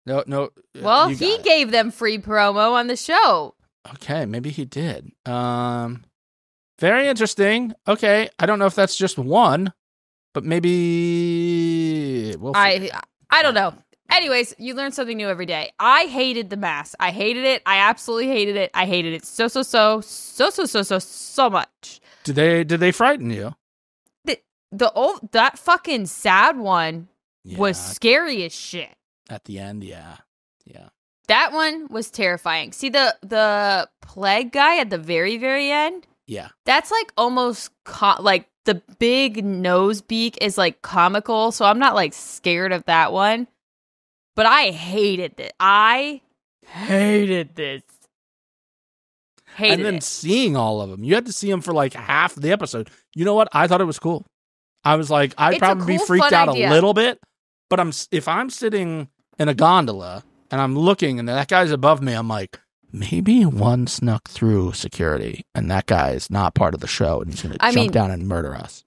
No. Well, he gave them free promo on the show. Okay, maybe he did. Very interesting. Okay, I don't know if that's just one, but maybe we'll I don't know. Anyways, you learn something new every day. I hated the mask. I hated it. I absolutely hated it. I hated it so much. Did they frighten you? That fucking sad one was scary as shit. At the end, yeah. That one was terrifying. See the plague guy at the very, very end? Yeah. That's like almost like the big nose beak is like comical, so I'm not like scared of that one. But I hated it. I hated this. And then seeing all of them, you had to see them for like half the episode. You know what? I thought it was cool. I was like, I'd probably be freaked out a little bit, but if I'm sitting in a gondola and I'm looking and that guy's above me, I'm like, maybe one snuck through security and that guy is not part of the show and he's going to jump down and murder us.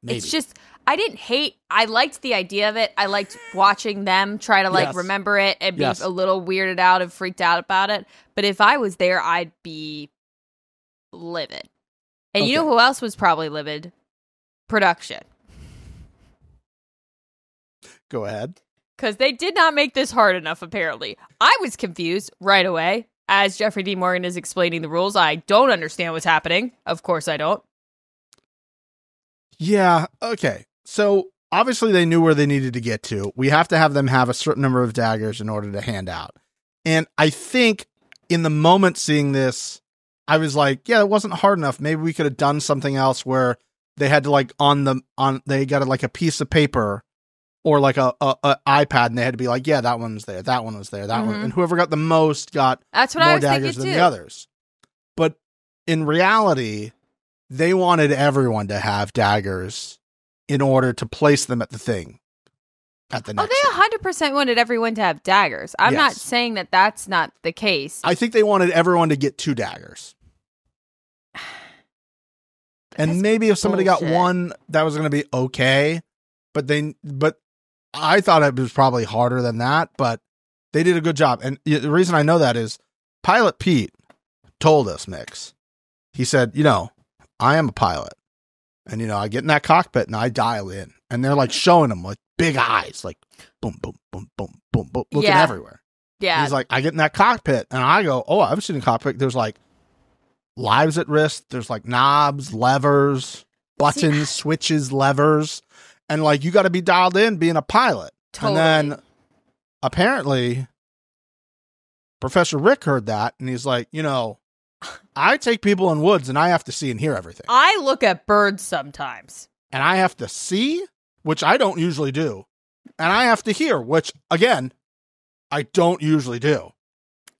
It's just, I liked the idea of it. I liked watching them try to remember it and be a little weirded out and freaked out about it. But if I was there, I'd be livid. And you know who else was probably livid? Production. Go ahead. Because they did not make this hard enough, apparently. I was confused right away. As Jeffrey D. Morgan is explaining the rules, I don't understand what's happening. Of course I don't. Yeah, okay. So, obviously they knew where they needed to get to. We have to have them have a certain number of daggers in order to hand out. And I think in the moment seeing this, I was like, yeah, it wasn't hard enough. Maybe we could have done something else where they had to they got like a piece of paper or like a iPad and they had to be like, yeah, that one's there. That one was there. That one. And whoever got the most got more daggers than the others. But in reality, they wanted everyone to have daggers in order to place them at the thing. At the next they 100% wanted everyone to have daggers. I'm not saying that that's not the case. I think they wanted everyone to get 2 daggers. And maybe if somebody got one, that was going to be okay. But I thought it was probably harder than that, but they did a good job. And the reason I know that is Pilot Pete told us, Mix. He said, I am a pilot. And, I get in that cockpit and I dial in. And they're like showing him like big eyes, like boom, boom, boom, boom, boom, boom, looking everywhere. Yeah. And he's like, I get in that cockpit and I go, oh, I've seen a cockpit. There's like lives at risk. There's like knobs, levers, buttons, switches, levers. And like, you got to be dialed in being a pilot. Totally. And then apparently Professor Rick heard that and he's like, I take people in woods and I have to see and hear everything. I look at birds sometimes. And I have to see, which I don't usually do. And I have to hear, which, again, I don't usually do.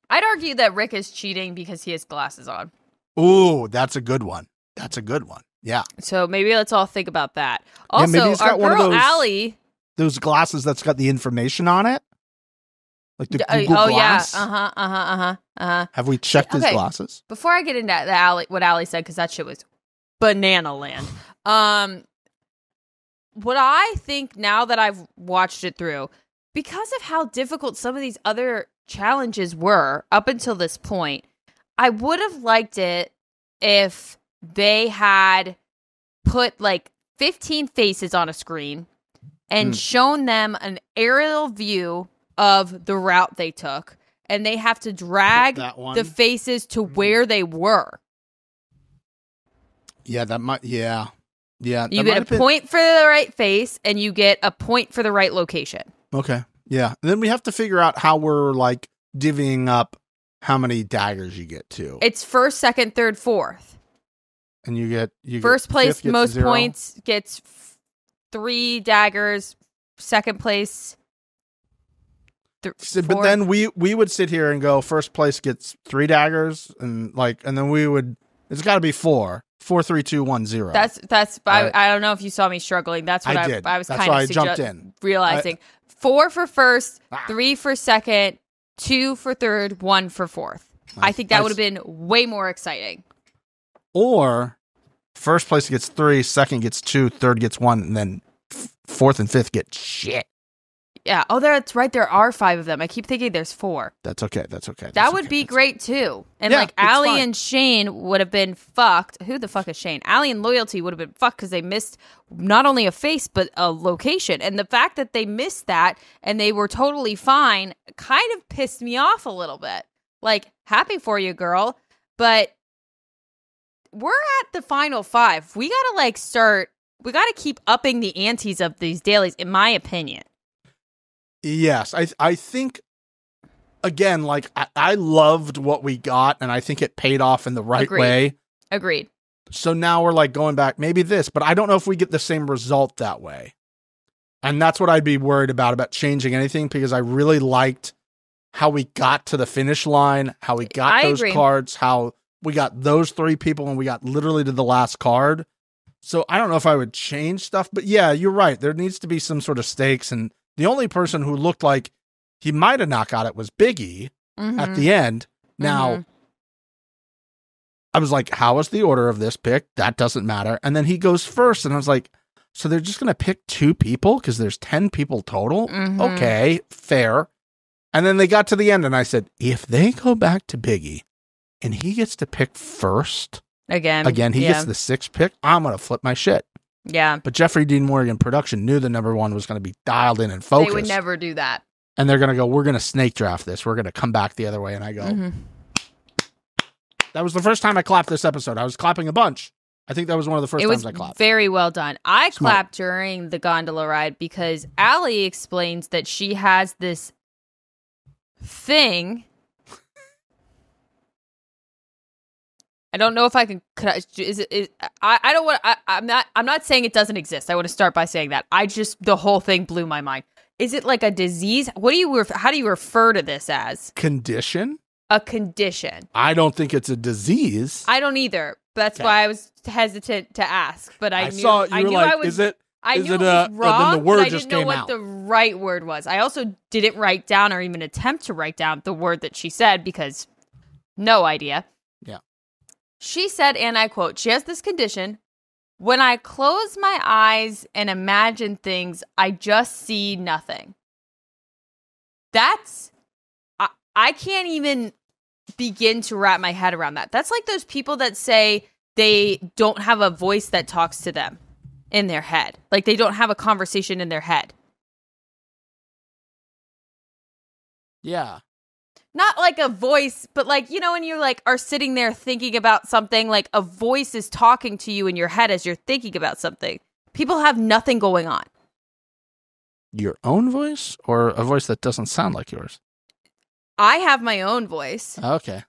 I'd argue that Rick is cheating because he has glasses on. Ooh, that's a good one. That's a good one. Yeah. So maybe let's all think about that. Also, maybe he's got our one girl of those, Allie. Those glasses that's got the information on it. Like the Google Glass. Yeah. Have we checked his glasses? Before I get into what Allie said, because that shit was banana land. What I think now that I've watched it through, because of how difficult some of these other challenges were up until this point, I would have liked it if they had put like 15 faces on a screen and shown them an aerial view of the route they took, and they have to drag the faces to where they were. Yeah, that might, yeah. You get a point for the right face, and you get a point for the right location. Okay, yeah. And then we have to figure out how we're like divvying up how many daggers you get to. It's first, second, third, fourth. And you get first place most 0 points gets 3 daggers. Second place. But then we would sit here and go, first place gets 3 daggers, and then we would. It's got to be 4. 4, 3, 2, 1, 0. That's. I don't know if you saw me struggling. That's what I was kind of jumped in, realizing. 4 for first, 3 for second, 2 for third, 1 for fourth. I think that would have been way more exciting. Or first place gets 3, second gets 2, third gets 1, and then fourth and fifth get shit. Yeah. Oh, that's right. There are 5 of them. I keep thinking there's 4. That's okay. That would be great too. And like Allie and Shane would have been fucked. Who the fuck is Shane? Allie and Loyalty would have been fucked because they missed not only a face but a location. And the fact that they missed that and they were totally fine kind of pissed me off a little bit. Like, happy for you, girl. But we're at the final 5. We gotta keep upping the antes of these dailies, in my opinion. Yes, I think, again, like, I loved what we got, and I think it paid off in the right way. Agreed. So now we're, like, going back, maybe this, but I don't know if we get the same result that way. And that's what I'd be worried about changing anything, because I really liked how we got to the finish line, how we got those cards, how we got those 3 people, and we got literally to the last card. So I don't know if I would change stuff, but yeah, you're right. There needs to be some sort of stakes. And the only person who looked like he might have not got it was Biggie at the end. Now, I was like, how is the order of this pick? That doesn't matter. And then he goes first, and I was like, so they're just going to pick 2 people because there's 10 people total? Okay, fair. And then they got to the end, and I said, if they go back to Biggie and he gets to pick first, Again, he gets the 6th pick, I'm going to flip my shit. Yeah. But Jeffrey Dean Morgan production knew the number 1 was going to be dialed in and focused. They would never do that. And they're going to go, we're going to snake draft this. We're going to come back the other way. And I go, that was the first time I clapped this episode. I was clapping a bunch. I think that was one of the first times I clapped. Very well done. I clapped during the gondola ride because Allie explains that she has this thing. I don't know if I can. I don't want. I'm not saying it doesn't exist. I want to start by saying that. The whole thing blew my mind. Is it like a disease? How do you refer to this as? Condition? A condition. I don't think it's a disease. I don't either. That's why I was hesitant to ask. But I knew saw you I were knew like, I was. Is it? I is knew it it was wrong, then the word but I just didn't know came what out. the right word was. I also didn't write down or even attempt to write down the word that she said because no idea. Yeah. She said, and I quote, she has this condition. When I close my eyes and imagine things, I just see nothing. I can't even begin to wrap my head around that. That's like those people that say they don't have a voice that talks to them in their head. Like they don't have a conversation in their head. Yeah. Not like a voice, but like, you know, when you like are sitting there thinking about something, like a voice is talking to you in your head as you're thinking about something. People have nothing going on. Your own voice or a voice that doesn't sound like yours? I have my own voice. Okay.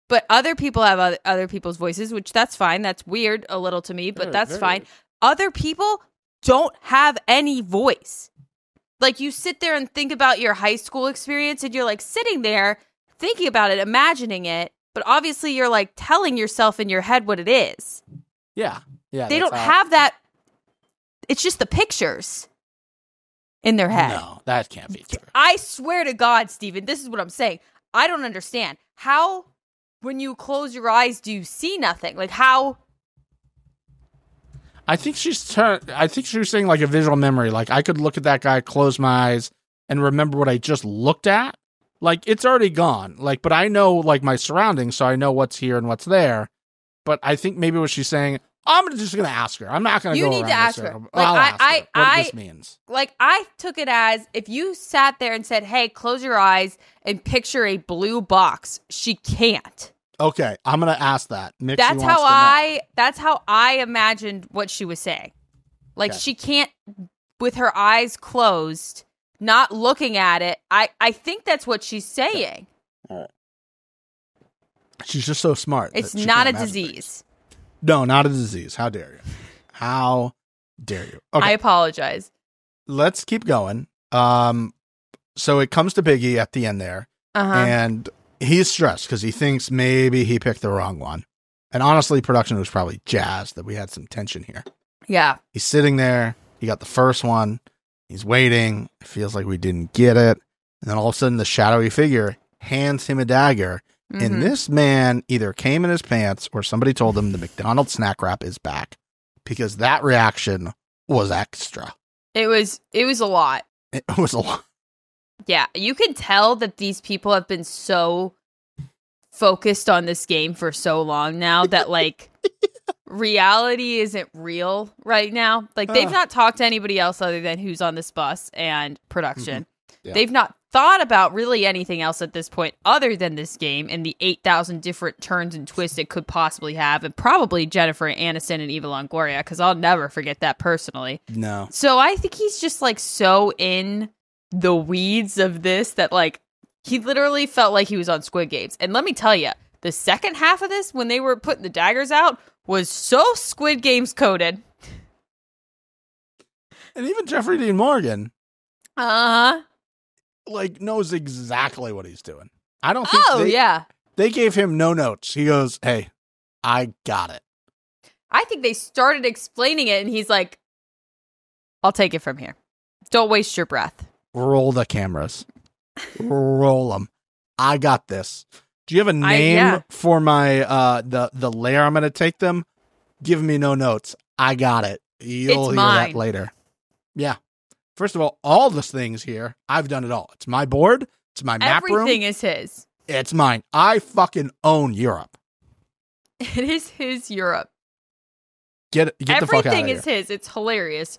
But other people have other people's voices, which that's fine. That's weird a little to me, but that's fine. Weird. Other people don't have any voice. Like you sit there and think about your high school experience and you're like sitting there thinking about it, imagining it, but obviously you're like telling yourself in your head what it is. Yeah. Yeah. They don't have that. It's just the pictures in their head. No, that can't be true. I swear to God, Steven, this is what I'm saying. I don't understand. How, when you close your eyes, do you see nothing? Like how? I think she was saying like a visual memory. Like I could look at that guy, close my eyes, and remember what I just looked at. Like it's already gone. Like, but I know like my surroundings, so I know what's here and what's there. But I think maybe what she's saying, I'm just going to ask her. I'm not going to go around. You need to ask her. Like, I'll ask her what this means. Like I took it as if you sat there and said, "Hey, close your eyes and picture a blue box." She can't. Okay, I'm going to ask that. That's how I imagined what she was saying. Like she can't, with her eyes closed, not looking at it. I think that's what she's saying. All right. She's just so smart. It's not a disease. Things. No, not a disease. How dare you? How dare you? Okay. I apologize. Let's keep going. So it comes to Biggie at the end there, and he's stressed because he thinks maybe he picked the wrong one. And honestly, production was probably jazzed that we had some tension here. Yeah. He's sitting there. He got the first one. He's waiting. It feels like we didn't get it. And then all of a sudden, the shadowy figure hands him a dagger. And this man either came in his pants or somebody told him the McDonald's snack wrap is back, because that reaction was extra. It was a lot. It was a lot. Yeah, you can tell that these people have been so focused on this game for so long now that like reality isn't real right now. Like they've not talked to anybody else other than who's on this bus and production. Yeah. They've not thought about really anything else at this point other than this game and the 8,000 different turns and twists it could possibly have, and probably Jennifer Aniston and Eva Longoria, because I'll never forget that personally. No. So I think he's just like so in the weeds of this that like he literally felt like he was on Squid Games. And let me tell you, the second half of this, when they were putting the daggers out, was so Squid Games coded. And even Jeffrey Dean Morgan, Uh-huh. like, knows exactly what he's doing. I don't think they gave him no notes. He goes, hey, I got it. I think they started explaining it, and he's like, I'll take it from here. Don't waste your breath. Roll the cameras. Roll them. I got this. Do you have a name for my the layer I'm going to take them? Give me no notes. I got it. You'll hear that later. Yeah. First of all the things here, I've done it all. It's my board. It's my map room. Everything is his. It's mine. I fucking own Europe. It is his Europe. Get the fuck out of here. Everything is his. It's hilarious.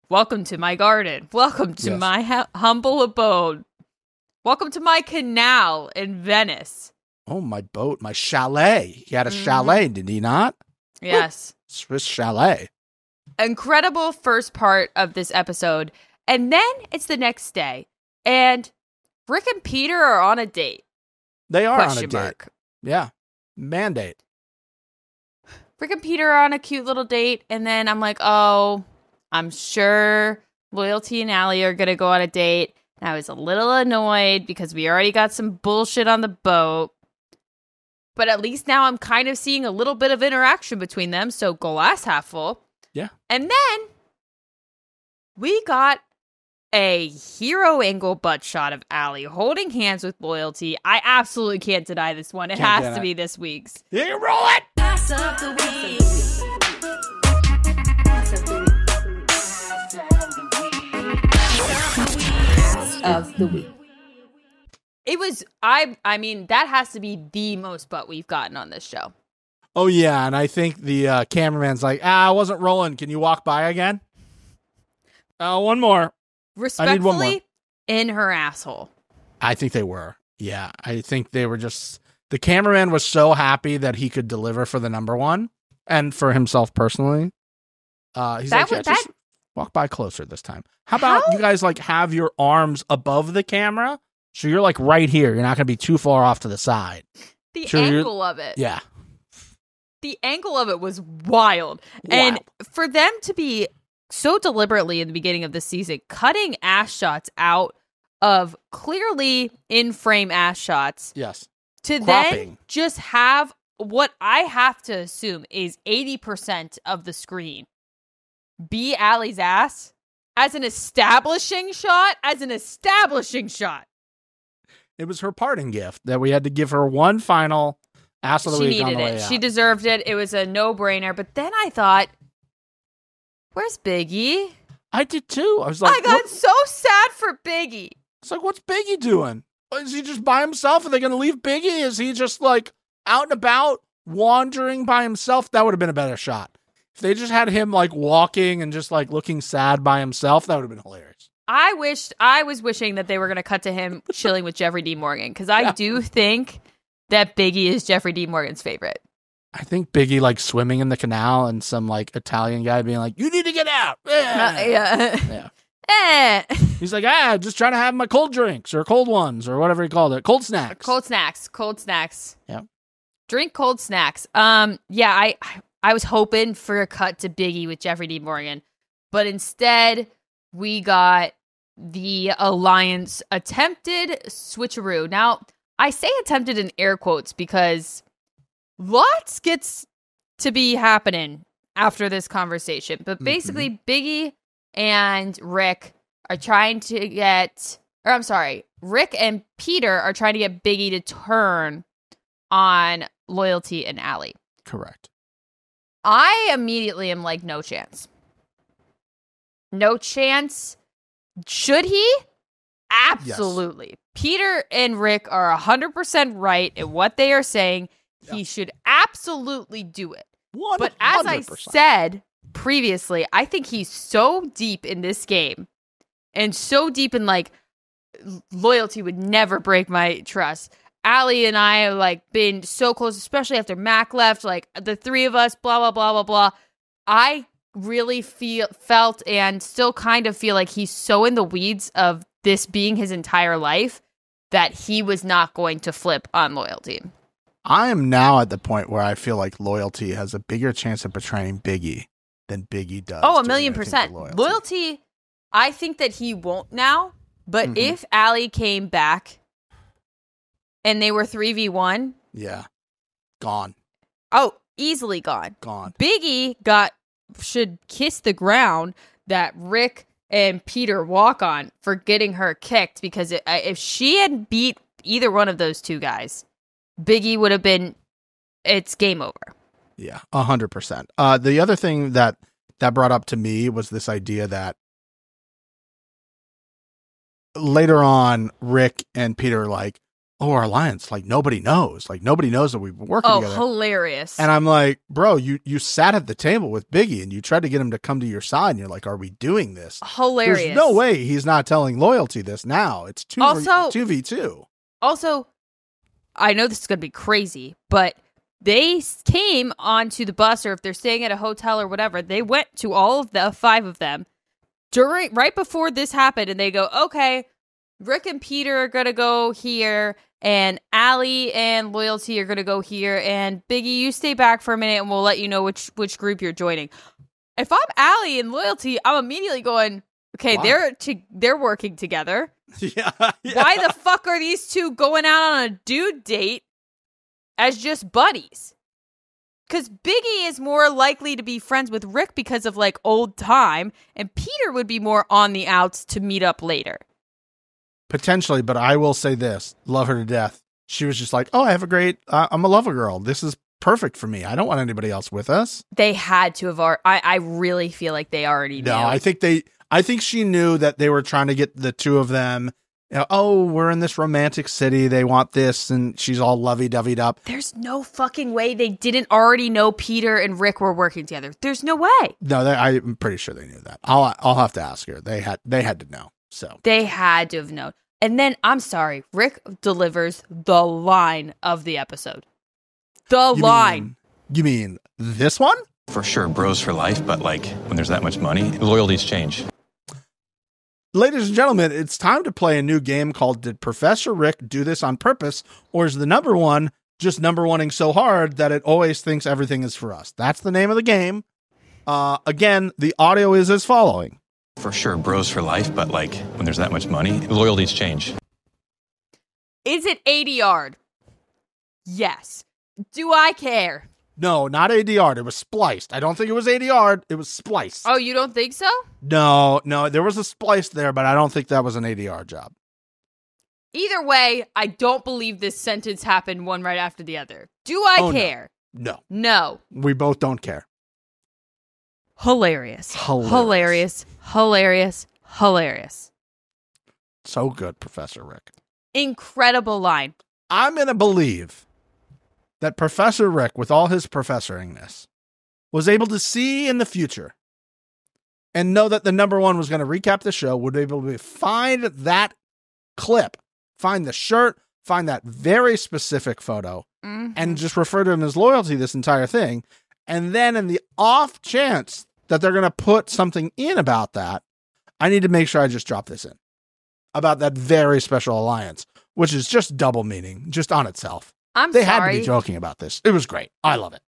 Welcome to my garden. Welcome to my humble abode. Welcome to my canal in Venice. Oh, my boat, my chalet. He had a chalet, did he not? Yes. Ooh, Swiss chalet. Incredible first part of this episode. And then it's the next day. And Rick and Peter are on a date. They are on a Question date. mark. Yeah. Mandate. Rick and Peter are on a cute little date. And then I'm like, oh, I'm sure Loyalty and Allie are going to go on a date. And I was a little annoyed because we already got some bullshit on the boat. But at least now I'm kind of seeing a little bit of interaction between them. So glass half full. Yeah. And then we got a hero angle butt shot of Allie holding hands with Loyalty. I absolutely can't deny this one. It has to be this week's. You roll it! Pass of the week. Of the week. It was, I mean, that has to be the most butt we've gotten on this show. Oh, yeah, and I think the cameraman's like, I wasn't rolling. Can you walk by again? One more. Respectfully, in her asshole. I think they were. Yeah, I think they were just... The cameraman was so happy that he could deliver for the number one, and for himself personally. He's just walk by closer this time. How about you guys, like, have your arms above the camera? So you're, like, right here. You're not going to be too far off to the side. The angle of it. Yeah. The angle of it was wild. And for them to be so deliberately in the beginning of the season, cutting ass shots out of clearly in-frame ass shots. Yes. To Cropping. then just have what I have to assume is 80% of the screen be Allie's ass as an establishing shot. It was her parting gift that we had to give her one final ass of the week on the way out. She deserved it. It was a no-brainer. But then I thought, where's Biggie? I did too. I was like, I got so sad for Biggie. It's like, what's Biggie doing? Is he just by himself? Are they going to leave Biggie? Is he just like out and about wandering by himself? That would have been a better shot. If they just had him like walking and just like looking sad by himself, that would have been hilarious. I was wishing that they were going to cut to him chilling with Jeffrey D. Morgan, because I do think that Biggie is Jeffrey D. Morgan's favorite. I think Biggie like swimming in the canal and some like Italian guy being like, "You need to get out." Yeah. He's like, just trying to have my cold drinks or cold ones or whatever he called it. Cold snacks. Cold snacks. Yeah. Drink cold snacks. I was hoping for a cut to Biggie with Jeffrey D. Morgan, but instead we got the Alliance attempted switcheroo. Now, I say attempted in air quotes because lots gets to be happening after this conversation. But basically, Biggie and Rick are trying to get... Or I'm sorry, Rick and Peter are trying to get Biggie to turn on Loyalty and Allie. Correct. I immediately am like, no chance. No chance. Should he? Absolutely. Yes. Peter and Rick are 100% right in what they are saying. Yeah. He should absolutely do it. 100%. But as I said previously, I think he's so deep in this game and so deep in like Loyalty would never break my trust. Allie and I have like been so close, especially after Mac left, like the three of us, blah, blah, blah, blah, blah. I really felt and still kind of feel like he's so in the weeds of this being his entire life that he was not going to flip on Loyalty. I am now at the point where I feel like Loyalty has a bigger chance of betraying Biggie than Biggie does. Oh, 1,000,000%. Loyalty I think that he won't now, but if Allie came back and they were 3v1. Yeah. Gone. Oh, easily gone. Gone. Biggie should kiss the ground that Rick and Peter walk on for getting her kicked, because if she had beat either one of those two guys, Biggie would have been, it's game over. Yeah, 100%. The other thing that brought up to me was this idea that later on, Rick and Peter are like, oh, our alliance, like nobody knows. Like nobody knows that we've been working together. Oh, hilarious. And I'm like, bro, you sat at the table with Biggie and you tried to get him to come to your side and you're like, are we doing this? Hilarious. There's no way he's not telling Loyalty this now. It's 2v2. Also, I know this is going to be crazy, but they came onto the bus, or if they're staying at a hotel or whatever, they went to all of the 5 of them right before this happened, and they go, okay, Rick and Peter are going to go here, and Allie and Loyalty are going to go here, and Biggie, you stay back for a minute, and we'll let you know which group you're joining. If I'm Allie and Loyalty, I'm immediately going, okay, Why? they're working together. Yeah. Why the fuck are these two going out on a dude date as just buddies? Because Biggie is more likely to be friends with Rick because of like old time, and Peter would be more on the outs to meet up later. Potentially, but I will say this, love her to death. She was just like, oh, I have a great, I'm a lover girl. This is perfect for me. I don't want anybody else with us. They had to have I really feel like they already knew. No, I think she knew that they were trying to get the two of them. You know, oh, we're in this romantic city. They want this, and she's all lovey-doveyed up. There's no fucking way they didn't already know Peter and Rick were working together. There's no way. No, I'm pretty sure they knew that. I'll have to ask her. They had to know. So they had to have known. And then, I'm sorry, Rick delivers the line of the episode. You mean this one? For sure, bros for life, but like when there's that much money, loyalties change. Ladies and gentlemen, it's time to play a new game called Did Professor Rick Do This on Purpose, or is the number one just number oneing so hard that it always thinks everything is for us? That's the name of the game. Again, the audio is as following. For sure, bros for life, but like when there's that much money, loyalties change. Is it 80 yard? Yes. Do I care? No, not ADR. It was spliced. I don't think it was ADR. It was spliced. Oh, you don't think so? No, there was a splice there, but I don't think that was an ADR job. Either way, I don't believe this sentence happened one right after the other. Do I care? No. No. We both don't care. Hilarious. So good, Professor Rick. Incredible line. I'm going to believe that Professor Rick, with all his professoringness, was able to see in the future and know that the number one was going to recap the show, would be able to find that clip, find the shirt, find that very specific photo, and just refer to him as Loyalty this entire thing. And then in the off chance that they're going to put something in about that, I need to make sure I just drop this in about that very special alliance, which is just double meaning, just on itself. They had to be joking about this. It was great. I love it.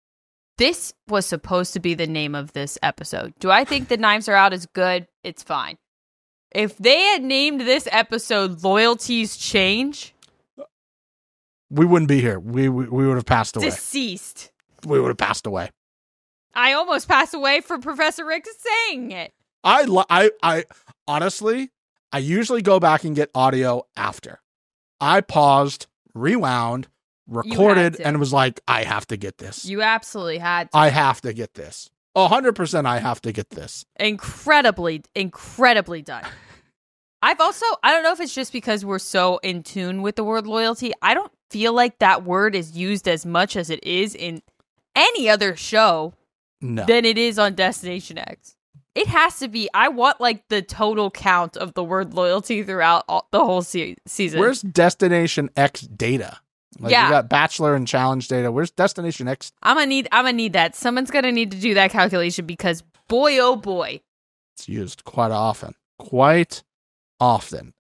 This was supposed to be the name of this episode. Do I think the Knives Are Out is good? It's fine. If they had named this episode Loyalties Change, we wouldn't be here. We would have passed away. Deceased. We would have passed away. I almost passed away for Professor Rick saying it. I honestly, I usually go back and get audio after. I paused, rewound, recorded, and was like, I have to get this. You absolutely had to. I have to get this. 100% I have to get this. Incredibly done. I don't know if it's just because we're so in tune with the word loyalty. I don't feel like that word is used as much as it is in any other show than it is on Destination X. It has to be. I want like the total count of the word loyalty throughout the whole season. Where's Destination X data? Like, you got Bachelor and Challenge data. Where's Destination X? I'm gonna need that. Someone's gonna need to do that calculation because boy, oh boy, it's used quite often.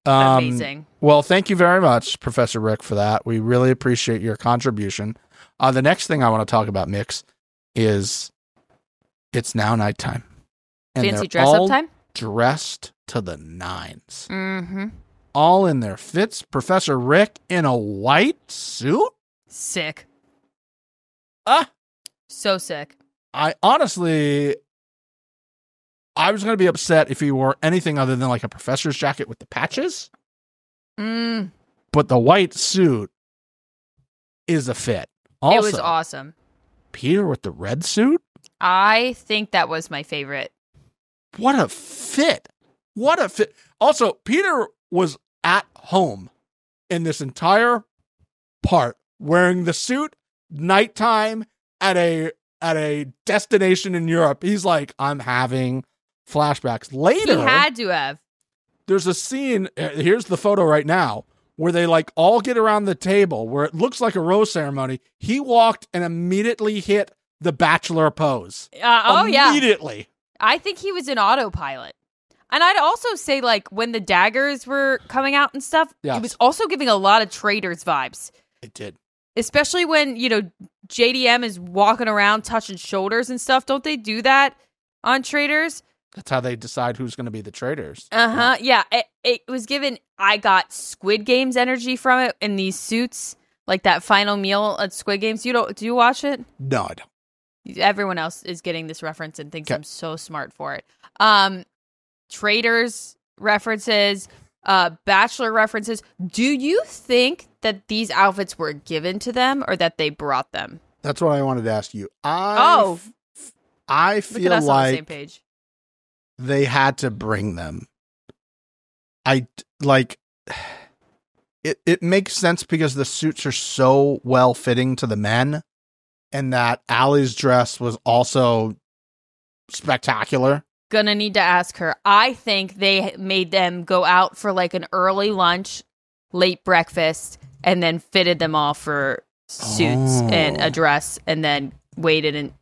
Amazing. Well, thank you very much, Professor Rick, for that. We really appreciate your contribution. The next thing I want to talk about, Mix, is it's now nighttime. And fancy dress up time? dressed to the nines. Mm-hmm. All in their fits. Professor Rick in a white suit? Sick. Ah! So sick. I honestly, I was going to be upset if he wore anything other than like a professor's jacket with the patches. But the white suit is a fit. Also, it was awesome. Peter with the red suit? I think that was my favorite. What a fit. What a fit. Also, Peter was at home in this entire part wearing the suit nighttime at a destination in Europe. He's like, I'm having flashbacks. Later, He had to have. there's a scene, here's the photo right now, where they like all get around the table where it looks like a rose ceremony. He walked and immediately hit the bachelor pose. Yeah. Immediately. I think he was in autopilot. And I'd also say, like, when the daggers were coming out and stuff, Yes. it was also giving a lot of Traders vibes. It did. Especially when, JDM is walking around touching shoulders and stuff. Don't they do that on Traders? That's how they decide who's going to be the traitors. Uh-huh. Yeah. It was given, I got Squid Games energy from it in these suits. Like that final meal at Squid Games. Do you watch it? No, I don't. Everyone else is getting this reference and thinks Okay. I'm so smart for it. Traders references, Bachelor references. Do you think that these outfits were given to them or that they brought them? That's what I wanted to ask you. I I look at feel us on the same like page. they had to bring them. It makes sense because the suits are so well fitting to the men, and that Allie's dress was also spectacular. Gonna need to ask her. I think they made them go out for like an early lunch, late breakfast, and then fitted them all for suits and a dress, and then waited and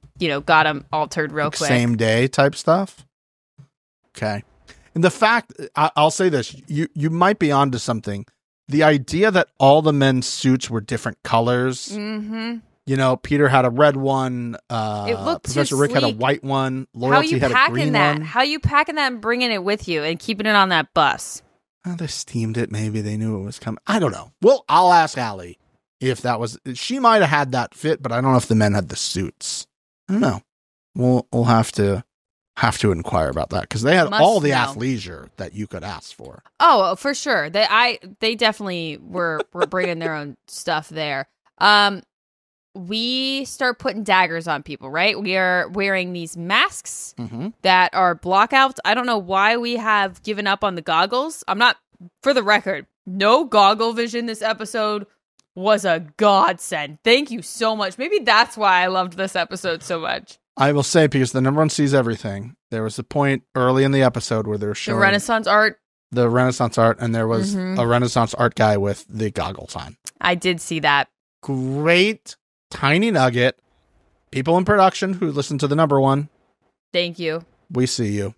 got them altered real quick. Same day type stuff. Okay. And the fact, I'll say this, you might be onto something. The idea that all the men's suits were different colors. Mm-hmm. Peter had a red one. It looked Professor too Rick had a sleek. white one. How Loyalty you had a packing green that? one. How you packing that and bringing it with you and keeping it on that bus? They steamed it. Maybe they knew it was coming. I don't know. Well, I'll ask Allie if that was. She might have had that fit, but I don't know if the men had the suits. I don't know. We'll have to inquire about that because they had Must all the know. athleisure that you could ask for. Oh, for sure. They definitely were bringing their own stuff there. We start putting daggers on people, right? We are wearing these masks that are blockouts. I don't know why we have given up on the goggles. I'm not, for the record, no goggle vision this episode was a godsend. Thank you so much. Maybe that's why I loved this episode so much. I will say, because the number one sees everything, there was a point early in the episode where they were showing The Renaissance art. And there was a Renaissance art guy with the goggles on. I did see that. Great tiny nugget. People in production who listen to the number one, Thank you. we see you.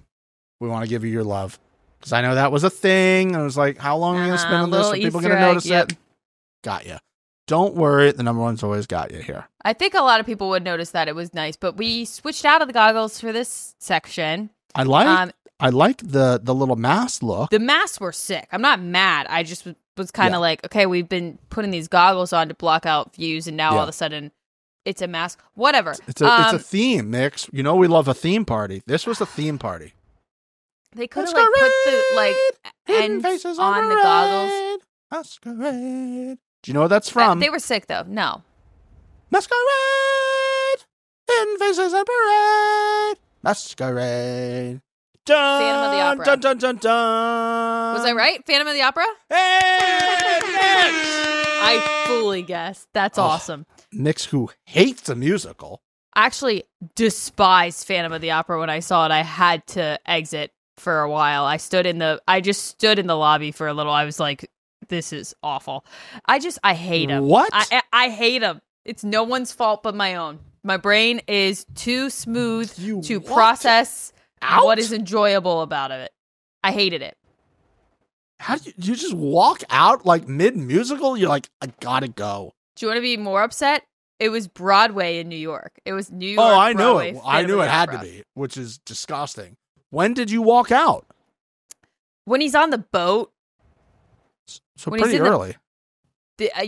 We want to give you your love. Because I know that was a thing. I was like, how long are we going to spend on this? Little Are people Easter going to egg, notice yep. it? Got you. Don't worry. The number one's always got you here. I think a lot of people would notice that. It was nice, but we switched out of the goggles for this section. I like the little mask look. The masks were sick. I'm not mad. I just was kind of like, okay, we've been putting these goggles on to block out views, and now all of a sudden it's a mask. Whatever. It's a theme mix. We love a theme party. This was a theme party. They could have put the ends on the goggles. Masquerade. Do you know what that's from? They were sick though. No. Masquerade. In faces and parade. Masquerade. Dun, Phantom of the Opera. Dun, dun, dun, dun. Was I right? Phantom of the Opera? Hey, Nix! I fully guessed. That's awesome. Nix, who hates a musical. I actually despised Phantom of the Opera when I saw it. I had to exit for a while. I just stood in the lobby for a little. I was like, this is awful. I hate him. What? I hate him. It's no one's fault but my own. My brain is too smooth to process what is enjoyable about it. I hated it. How do you just walk out like mid-musical? You're like, I gotta go. Do you want to be more upset? It was Broadway in New York. It was New York. Oh, I knew Broadway, it. I Phantom knew of it the had Opera. to be, which is disgusting. When did you walk out? When he's on the boat. So When he's pretty in the- early.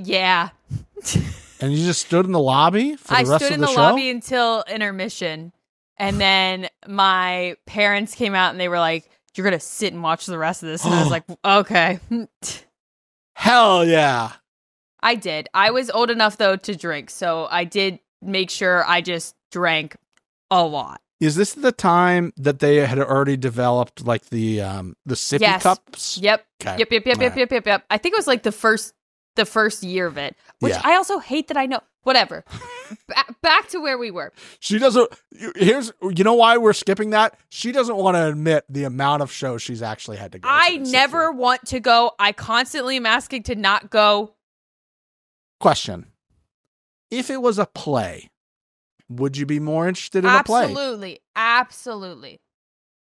Yeah. And you just stood in the lobby for the I rest stood of in the the show? lobby until intermission. And then my parents came out and they were like, you're going to sit and watch the rest of this. And I was like, okay. Hell yeah. I did. I was old enough, though, to drink. So I did make sure I just drank a lot. Is this the time that they had already developed like the sippy Yes. cups? Yep. Okay. Yep. I think it was like the first year of it, which Yeah. I also hate that I know. Whatever. Back to where we were. She doesn't. You know why we're skipping that? She doesn't want to admit the amount of shows she's actually had to go. I to and sit never through. want to go. I constantly am asking to not go. Question: if it was a play, would you be more interested in a play? Absolutely.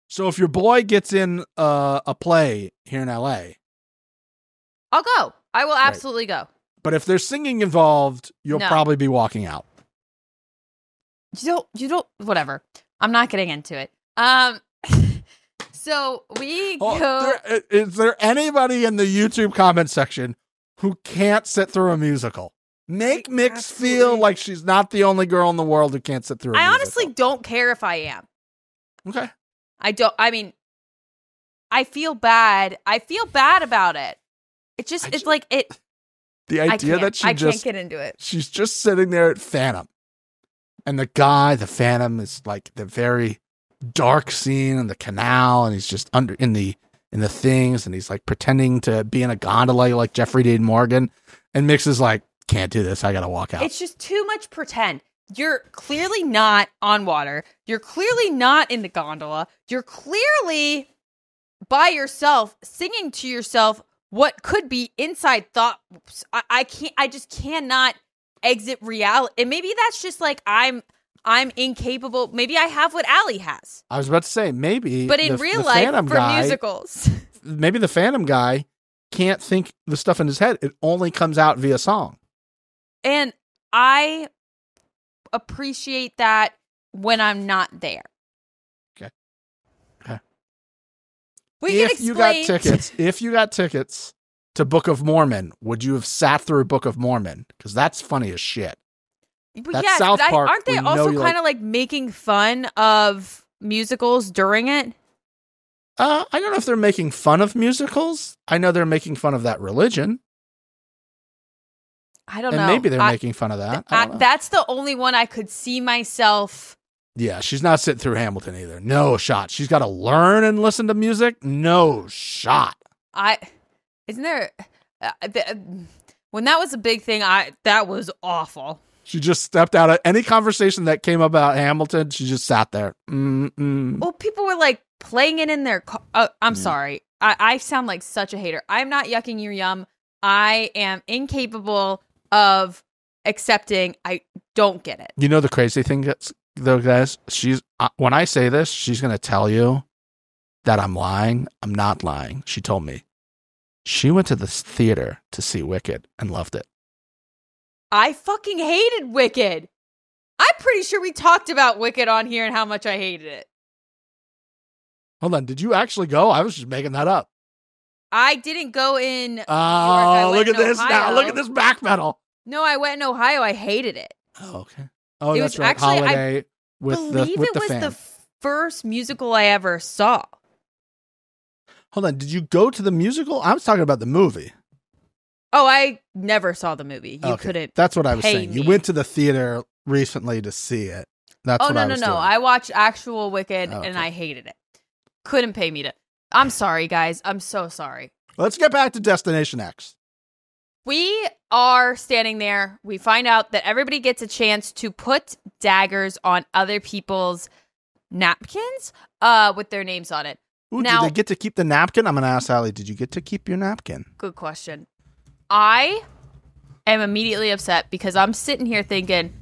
So if your boy gets in a play here in LA, I'll go. I will absolutely go. but if there's singing involved, you'll No. probably be walking out. You don't, whatever. I'm not getting into it. So we go. Is there anybody in the YouTube comment section who can't sit through a musical? Make Mix feel like she's not the only girl in the world who can't sit through a I musical. honestly don't care if I am. Okay. I feel bad. I feel bad about it. It's like it. The I idea that can't get into it. she's just sitting there at Phantom. And the Phantom is like the very dark scene in the canal, and he's just under in the things, and he's like pretending to be in a gondola like Jeffrey Dean Morgan. And Mix is like, can't do this. I gotta walk out. It's just too much pretend. You're clearly not on water. You're clearly not in the gondola. You're clearly by yourself, singing to yourself what could be inside thoughts. I just cannot exit reality. And maybe that's just like I'm incapable. Maybe I have what Allie has. I was about to say maybe, But in the real life, Phantom for guy, musicals. maybe the Phantom guy can't think the stuff in his head. It only comes out via song. And I appreciate that when I'm not there. Okay. We can If you got explain- tickets to Book of Mormon, would you have sat through Book of Mormon? Because that's funny as shit. But That's yes, South but Park, aren't they we know also you kind of like making fun of musicals during it? I don't know if they're making fun of musicals. I know they're making fun of that religion. I don't And know. maybe they're making fun of that. I don't know. That's the only one I could see myself. Yeah, she's not sitting through Hamilton either. No shot. She's got to learn and listen to music. No shot. Isn't there when that was a big thing? That was awful. She just stepped out of any conversation that came about Hamilton. She just sat there. Well, people were like playing it in their car. I'm sorry. I sound like such a hater. I'm not yucking your yum. I am incapable of accepting. I don't get it. You know the crazy thing, though, guys? She's when I say this, she's going to tell you that I'm lying. I'm not lying. She told me. She went to the theater to see Wicked and loved it. I fucking hated Wicked. I'm pretty sure we talked about Wicked on here and how much I hated it. Hold on. Did you actually go? I was just making that up. I didn't go in. New York. Oh, went look at in this now. Ohio. Look at this back pedal. No, I went in Ohio. I hated it. Oh, okay. Oh, It that's was right. actually- I Holiday with the Believe with it the was fan. the first musical I ever saw. Hold on. Did you go to the musical? I was talking about the movie. Oh, I never saw the movie. You Okay, couldn't. That's what I was pay saying. You me. went to the theater recently to see it. That's Oh what no, I no, was no! doing. I watched actual Wicked Oh, and okay. I hated it. Couldn't pay me to. I'm sorry, guys. I'm so sorry. Let's get back to Destination X. We are standing there. We find out that everybody gets a chance to put daggers on other people's napkins with their names on it. Ooh, Now- did they get to keep the napkin? I'm going to ask Allie, did you get to keep your napkin? Good question. I am immediately upset because I'm sitting here thinking,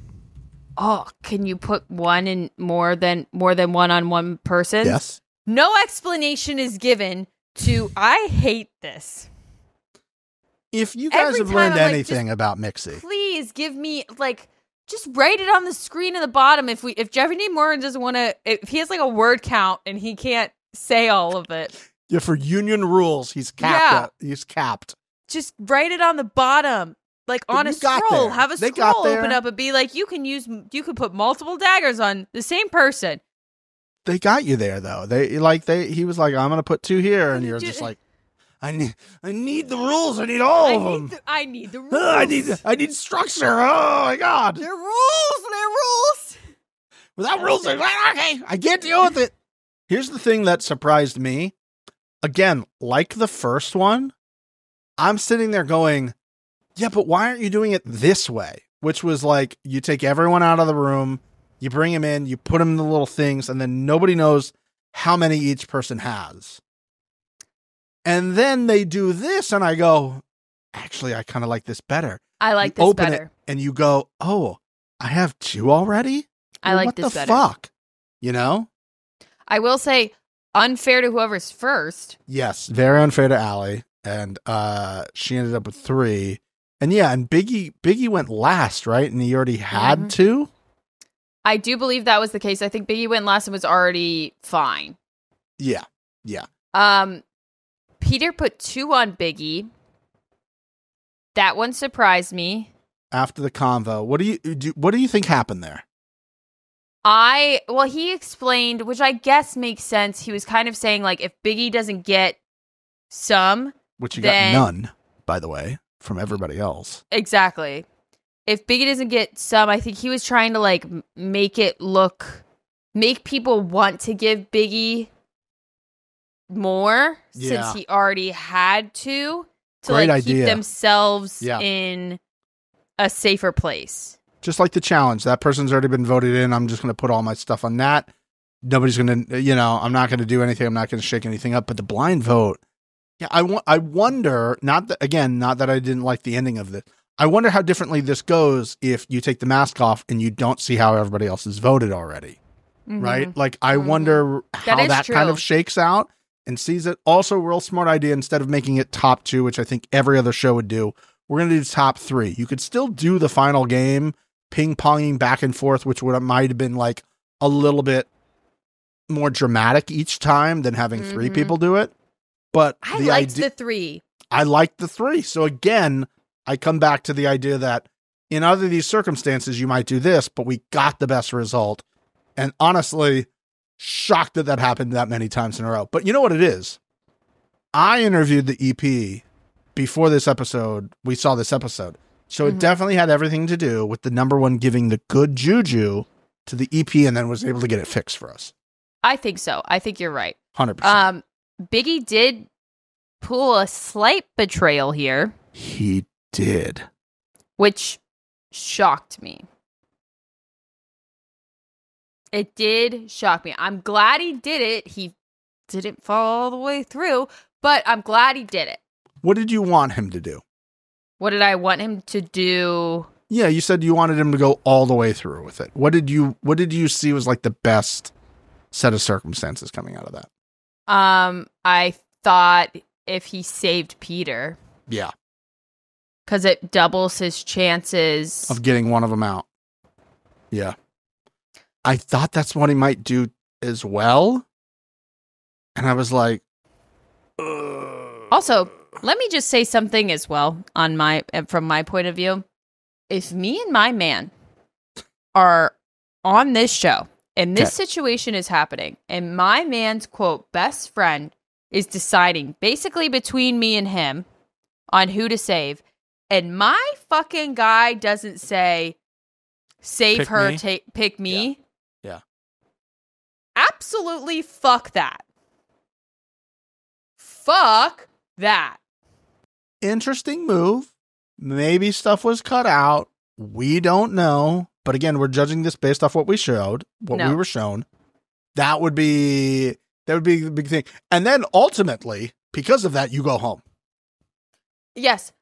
oh, can you put one in more than one on one person? Yes. No explanation is given to, I hate this. If you guys Every have time learned I'm like, anything about Mixie, Please give me, like, just write it on the screen at the bottom. If Jeffrey D. Morgan doesn't want to, if he has like a word count and he can't say all of it. Yeah, for union rules, he's capped. He's capped. Just write it on the bottom. Like on a scroll. Have a scroll open up and be like, you could put multiple daggers on the same person. They got you there though. He was like, I'm gonna put 2 here, and you're just like, I need the rules. I need all of them. I need the rules. I need structure. Oh my god. They're rules. Without rules, they're like, okay, I can't deal with it. Here's the thing that surprised me. Again, like the first one, I'm sitting there going, yeah, but why aren't you doing it this way? Which was like, you take everyone out of the room, you bring them in, you put them in the little things, and then nobody knows how many each person has. And then they do this, and I go, actually, I kind of like this better. I like this better. Open it, and you go, oh, I have 2 already? I like this better. What the fuck? You know? I will say, unfair to whoever's first. Yes, very unfair to Allie. And she ended up with 3. And yeah, and Biggie went last, right? And he already had 2? I do believe that was the case. I think Biggie went last and was already fine. Yeah. Peter put 2 on Biggie. That one surprised me. After the convo, what do you think happened there? He explained, which I guess makes sense. He was kind of saying, like, if Biggie doesn't get some, which he got none, by the way, from everybody else. Exactly. If Biggie doesn't get some, I think he was trying to, like, make people want to give Biggie more since he already had to Great like idea. Keep themselves in a safer place. Just like the challenge, that person's already been voted in. I'm just going to put all my stuff on that. Nobody's going to, I'm not going to do anything. I'm not going to shake anything up. But the blind vote, I wonder. Not that I didn't like the ending of this. I wonder how differently this goes if you take the mask off and you don't see how everybody else has voted already, right? Like I wonder how that kind of shakes out. And sees it. Also, real smart idea. Instead of making it top 2, which I think every other show would do, we're going to do top 3. You could still do the final game, ping-ponging back and forth, which might have been like a little bit more dramatic each time than having 3 people do it. But I liked the 3. I liked the 3. So again, I come back to the idea that in other these circumstances, you might do this, but we got the best result. And honestly, shocked that happened that many times in a row. But you know what it is? I interviewed the EP before this episode. We saw this episode. So it definitely had everything to do with the number one giving the good juju to the EP and then was able to get it fixed for us. I think so. I think you're right. 100%. Biggie did pull a slight betrayal here. He did. Which shocked me. It did shock me. I'm glad he did it. He didn't fall all the way through, but I'm glad he did it. What did you want him to do? What did I want him to do? Yeah, you said you wanted him to go all the way through with it. What did you see was like the best set of circumstances coming out of that? I thought if he saved Peter. Yeah. Because it doubles his chances of getting one of them out. Yeah. I thought that's what he might do as well. And I was like, ugh. Also, let me just say something as well from my point of view. If me and my man are on this show and this situation is happening and my man's quote best friend is deciding basically between me and him on who to save, and my fucking guy doesn't say save Pick her, me. pick me. Yeah. Absolutely fuck that. Fuck that. Interesting move. Maybe stuff was cut out. We don't know. But again, we're judging this based off what we were shown. That would be the big thing. And then ultimately, because of that, you go home. Yes.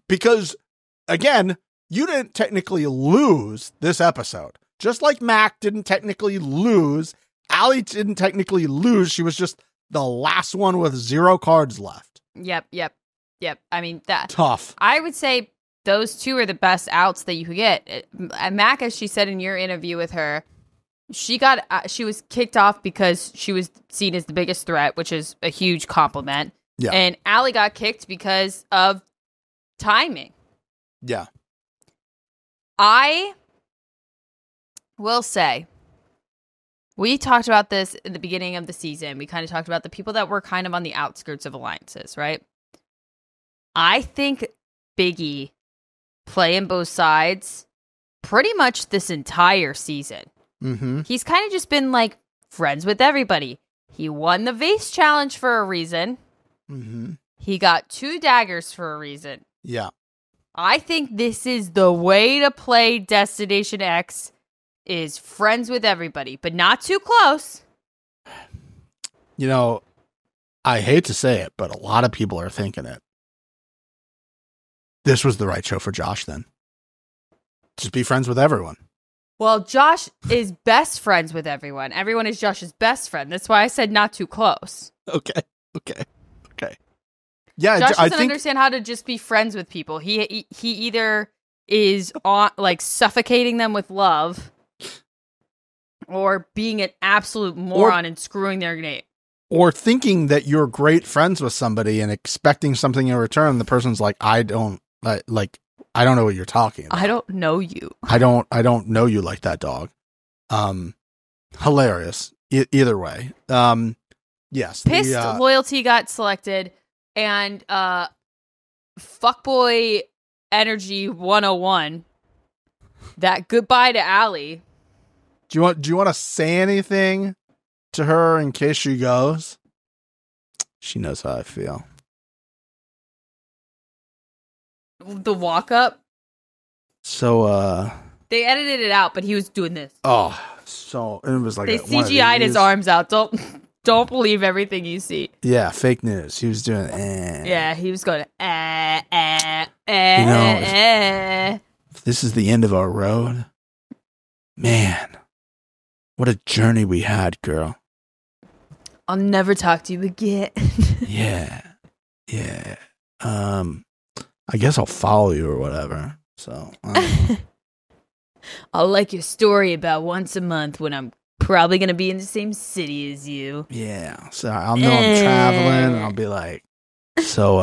Because again, you didn't technically lose this episode. Just like Mac didn't technically lose. Allie didn't technically lose. She was just the last one with 0 cards left. Yep. I mean, that tough. I would say those 2 are the best outs that you could get. Mac, as she said in your interview with her, She was kicked off because she was seen as the biggest threat, which is a huge compliment. Yeah. And Allie got kicked because of timing. Yeah. I will say, we talked about this in the beginning of the season. We kind of talked about the people that were kind of on the outskirts of alliances, right? I think Biggie playing both sides pretty much this entire season. Mm-hmm. He's kind of just been like friends with everybody. He won the vase challenge for a reason. Mm-hmm. He got 2 daggers for a reason. Yeah. I think this is the way to play Destination X, is friends with everybody, but not too close. You know, I hate to say it, but a lot of people are thinking it. This was the right show for Josh then. Just be friends with everyone. Well, Josh is best friends with everyone. Everyone is Josh's best friend. That's why I said not too close. Okay. Yeah, Josh I doesn't think understand how to just be friends with people. He either is on like suffocating them with love, or being an absolute moron and screwing their name. Or thinking that you're great friends with somebody and expecting something in return. The person's like, I don't know what you're talking about. I don't know you. I don't know you like that, dog. Hilarious. Either way. Yes. Pissed Loyalty got selected, and Fuckboy Energy 101. That goodbye to Allie. Do you want to say anything to her in case she goes? She knows how I feel. The walk up. So they edited it out, but he was doing this. Oh, so it was like they CGI'd his arms out. Don't believe everything you see. Yeah, fake news. He was doing Yeah, he was going if this is the end of our road, man, what a journey we had, girl. I'll never talk to you again. Yeah. I guess I'll follow you or whatever. So I'll like your story about once a month when I'm probably gonna be in the same city as you. Yeah. So I'll know I'm traveling, and I'll be like, so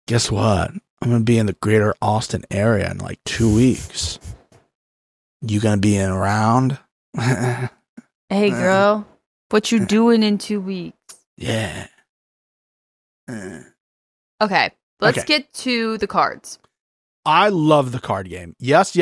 guess what? I'm gonna be in the greater Austin area in like 2 weeks. You gonna be around? Hey girl, what you doing in 2 weeks? Yeah. Okay, let's get to the cards. I love the card game. Yes.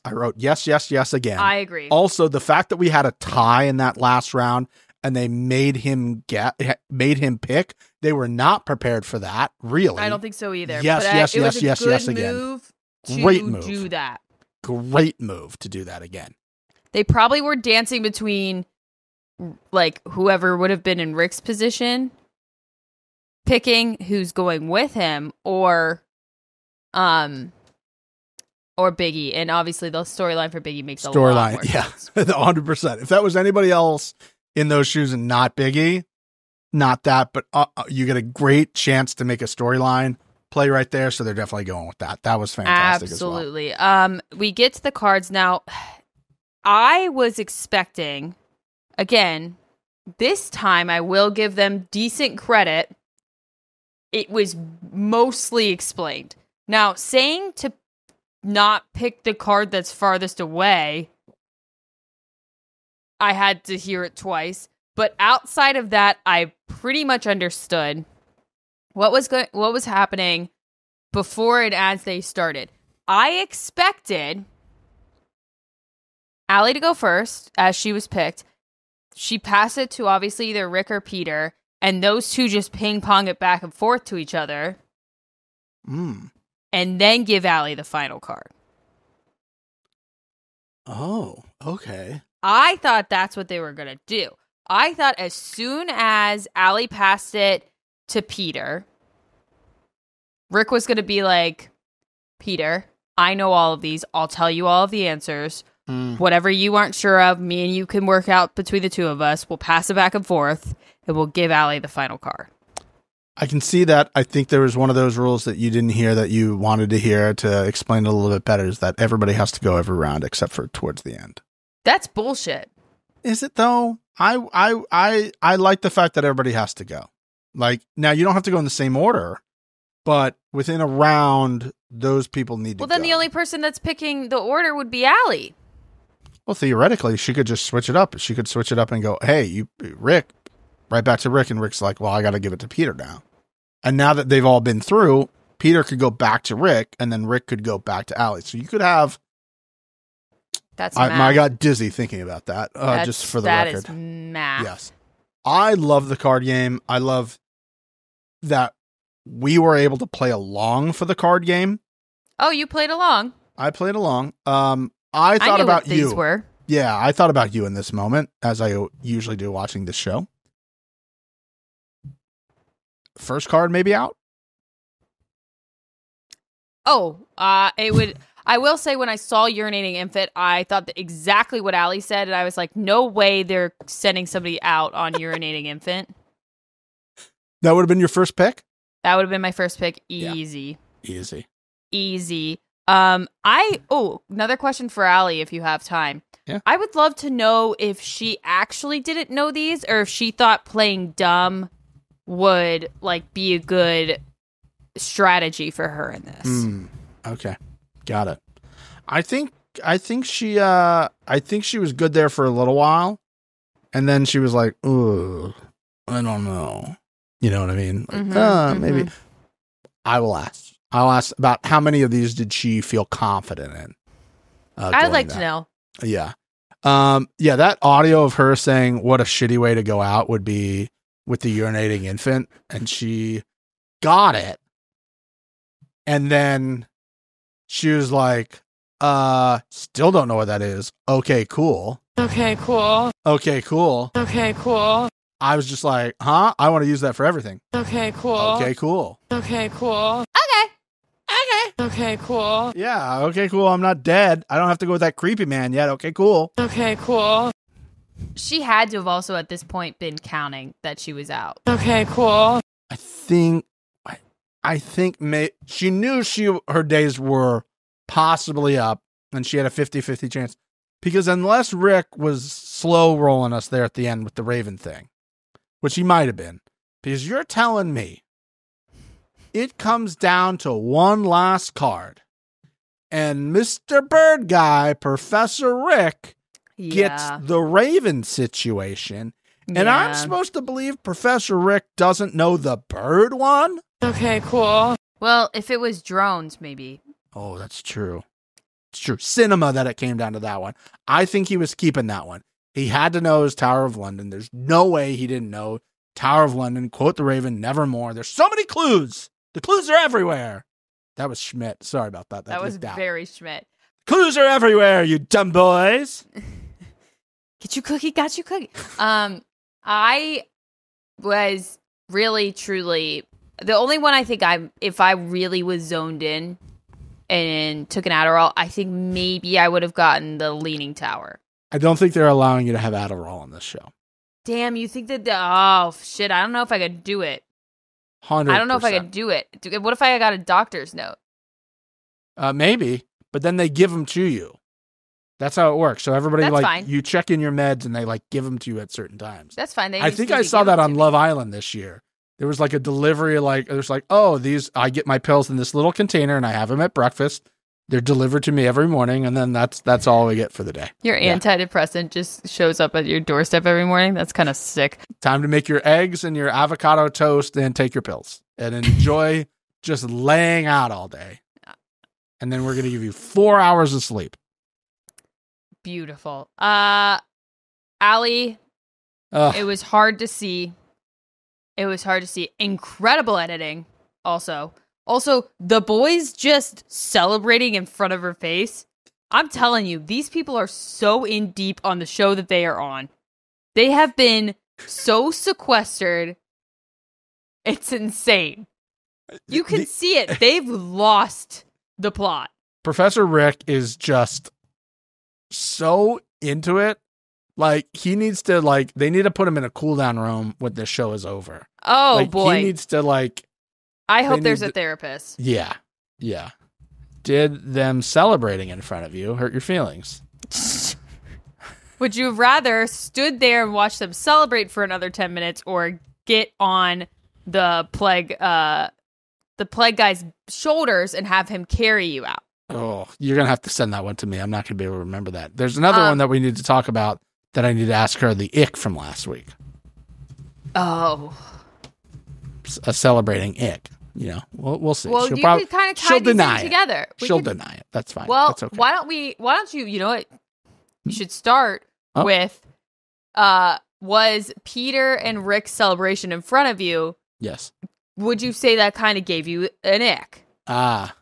I wrote yes again. I agree. Also, the fact that we had a tie in that last round and they made him pick, they were not prepared for that, really. I don't think so either. Yes again. Great move. Do that. Great move to do that again. They probably were dancing between like whoever would have been in Rick's position, picking who's going with him, or Biggie. And obviously the storyline for Biggie makes a lot more sense. 100%. If that was anybody else in those shoes and not Biggie, not that, but you get a great chance to make a storyline play right there, so they're definitely going with that. That was fantastic. Absolutely. As well. We get to the cards now. I was expecting, again, this time I will give them decent credit. It was mostly explained. Now, saying to not pick the card that's farthest away, I had to hear it twice. But outside of that, I pretty much understood what was happening before and as they started. I expected Allie to go first, as she was picked. She passed it to obviously either Rick or Peter, and those two just ping-pong it back and forth to each other. And then give Allie the final card. Oh, okay. I thought that's what they were going to do. I thought as soon as Allie passed it to Peter, Rick was going to be like, Peter, I know all of these. I'll tell you all of the answers. Whatever you aren't sure of, me and you can work out between the two of us. We'll pass it back and forth, and we'll give Allie the final card. I can see that. I think there was one of those rules that you didn't hear that you wanted to hear to explain it a little bit better, is that everybody has to go every round except for towards the end. That's bullshit. Is it though? I like the fact that everybody has to go. Like, now you don't have to go in the same order, but within a round, those people need to go. Well, then the only person that's picking the order would be Allie. Well, theoretically, she could just switch it up. She could switch it up and go, hey, Rick, right back to Rick. And Rick's like, well, I got to give it to Peter now. And now that they've all been through, Peter could go back to Rick, and then Rick could go back to Allie. So you could have... I got dizzy thinking about that, just for the record. That is math. Yes. I love the card game. I love that we were able to play along for the card game. Oh, you played along? I played along. I thought knew about what these were. Yeah, I thought about you in this moment, as I usually do watching this show. First card maybe out? Oh, it would... I will say when I saw Urinating Infant, I thought that exactly what Allie said, and I was like, no way they're sending somebody out on Urinating Infant. That would have been your first pick? That would have been my first pick. Easy. Yeah. Easy. Another question for Allie if you have time. Yeah. I would love to know if she actually didn't know these or if she thought playing dumb would like be a good strategy for her in this. Okay. Got it. I think she was good there for a little while, and then she was like, "Ooh, I don't know." You know what I mean? Like, maybe. I'll ask about how many of these did she feel confident in. I'd like to know. Yeah. Yeah. That audio of her saying what a shitty way to go out would be with the urinating infant, and she got it, and then she was like, still don't know what that is. Okay, cool. Okay, cool. Okay, cool. Okay, cool. I was just like, huh? I want to use that for everything. Okay, cool. Okay, cool. Okay, cool. Okay. Okay, cool. Yeah, okay, cool. I'm not dead. I don't have to go with that creepy man yet. Okay, cool. Okay, cool. She had to have also at this point been counting that she was out. Okay, cool. I think she knew her days were possibly up, and she had a 50-50 chance. Because unless Rick was slow rolling us there at the end with the Raven thing, which he might have been, because you're telling me it comes down to one last card, and Mr. Bird Guy, Professor Rick, gets the Raven situation, and I'm supposed to believe Professor Rick doesn't know the bird one? Okay, cool. Well, if it was drones, maybe. Oh, that's true. It's true. Cinema that it came down to that one. I think he was keeping that one. He had to know his Tower of London. There's no way he didn't know Tower of London, quote the Raven, nevermore. There's so many clues. The clues are everywhere. That was Schmidt. Sorry about that. That was very Schmidt. Clues are everywhere, you dumb boys. Get you cookie, got you cookie. I was really, truly... The only one I think if I really was zoned in and took an Adderall, I think maybe I would have gotten the Leaning Tower. I don't think they're allowing you to have Adderall on this show. Damn, you think that... oh, shit, I don't know if I could do it. 100%. I don't know if I could do it. What if I got a doctor's note? Maybe, but then they give them to you. That's how it works. So everybody, That's like, fine. you check in your meds and they, like, give them to you at certain times. That's fine. I think I saw that on Love Island this year. There was like a delivery, like, there's like, oh, I get my pills in this little container and I have them at breakfast. They're delivered to me every morning. And then that's all we get for the day. Your antidepressant just shows up at your doorstep every morning. That's kind of sick. Time to make your eggs and your avocado toast and take your pills and enjoy just laying out all day. And then we're going to give you 4 hours of sleep. Beautiful. Allie, it was hard to see. It was hard to see. Incredible editing. Also, the boys just celebrating in front of her face. I'm telling you, these people are so in deep on the show that they are on. They have been so sequestered. It's insane. You can see it. They've lost the plot. Professor Rick is just so into it. Like, he needs to, like, they need to put him in a cool down room when this show is over. Oh, like, boy. He needs to, like... I hope there's a therapist. Yeah. Yeah. Did them celebrating in front of you hurt your feelings? Would you have rather stood there and watched them celebrate for another 10 minutes or get on the plague guy's shoulders and have him carry you out? Oh, you're going to have to send that one to me. I'm not going to be able to remember that. There's another one that we need to talk about that I need to ask her, the ick from last week. Oh. A celebrating ick. You know, we'll see. Well, you could kind of tie these things together. She'll deny it. That's fine. Well, That's okay. why don't you, you know what? You should start with, was Peter and Rick's celebration in front of you? Yes. Would you say that kind of gave you an ick? Ah.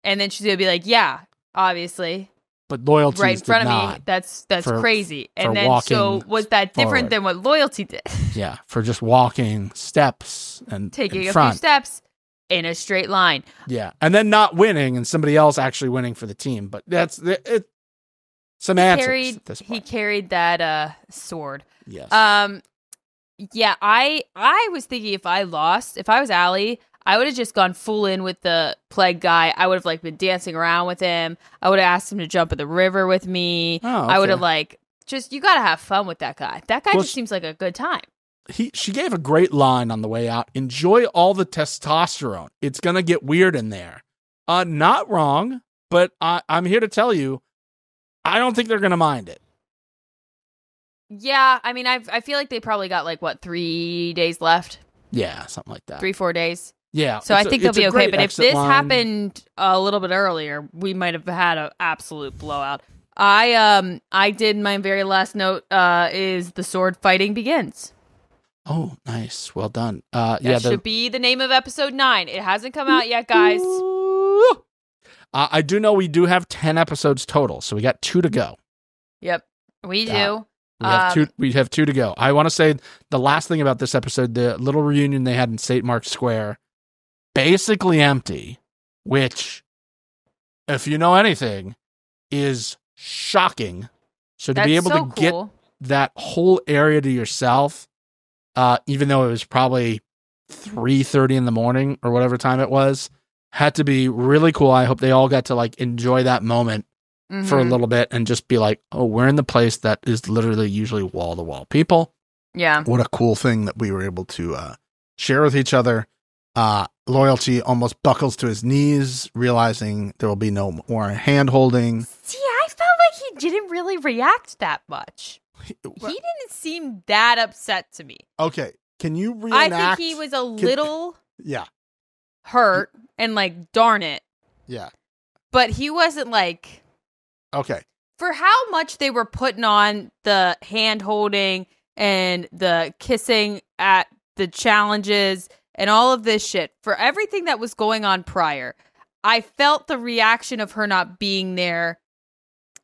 And then she's going to be like, yeah, obviously. But loyalty right in front of not me. That's crazy. And then walking so was that different forward. than what loyalty did? Yeah, for just walking steps and taking in a front. few steps in a straight line. Yeah, and then not winning and somebody else actually winning for the team. But that's it. Semantics at this point. He carried that sword. Yes. Yeah, I was thinking if I was Allie, I would have just gone full in with the plague guy. I would have been dancing around with him. I would have asked him to jump in the river with me. Oh, okay. I would have you got to have fun with that guy. That guy just seems like a good time. She gave a great line on the way out. Enjoy all the testosterone. It's going to get weird in there. Not wrong, but I'm here to tell you, I don't think they're going to mind it. Yeah, I mean, I feel like they probably got 3 days left. Yeah, something like that. 3-4 days. Yeah. So I think they'll be okay. But if this happened a little bit earlier, we might have had an absolute blowout. I did my very last note is the sword fighting begins. Oh, nice. Well done. That should be the name of episode 9. It hasn't come out yet, guys. I do know we do have 10 episodes total, so we got 2 to go. Yep, we do. We have 2 to go. I want to say the last thing about this episode, the little reunion they had in St. Mark's Square, basically empty, which, if you know anything, is shocking. So to be able to get that whole area to yourself, even though it was probably 3:30 in the morning or whatever time it was, had to be really cool. I hope they all got to enjoy that moment for a little bit and just be like, oh, we're in the place that is literally usually wall-to-wall people. Yeah. What a cool thing that we were able to share with each other. Loyalty almost buckles to his knees, realizing there will be no more hand-holding. See, I felt like he didn't really react that much. He didn't seem that upset to me. Okay, can you reenact? I think he was a little hurt and darn it. Yeah. But he wasn't okay. For how much they were putting on the hand-holding and the kissing at the challenges and all of this shit, for everything that was going on prior, I felt the reaction of her not being there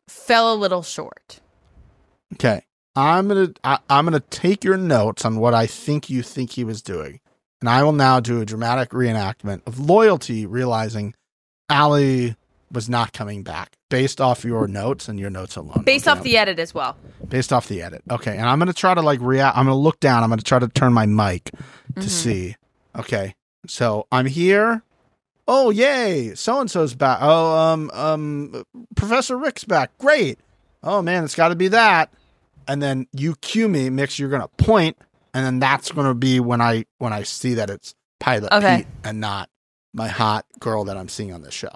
fell a little short. Okay. I'm gonna take your notes on what I think you think he was doing, and I will now do a dramatic reenactment of Loyalty realizing Allie was not coming back based off your notes and your notes alone. Based off the edit as well. Based off the edit. Okay. And I'm going to try to react. I'm going to look down. I'm going to try to turn my mic to see. Okay. So I'm here. Oh, yay. So-and-so's back. Oh, Professor Rick's back. Great. Oh man, it's got to be that. And then you cue me, Mix, you're going to point, and then that's going to be when I see that it's Pilot Pete and not my hot girl that I'm seeing on this show.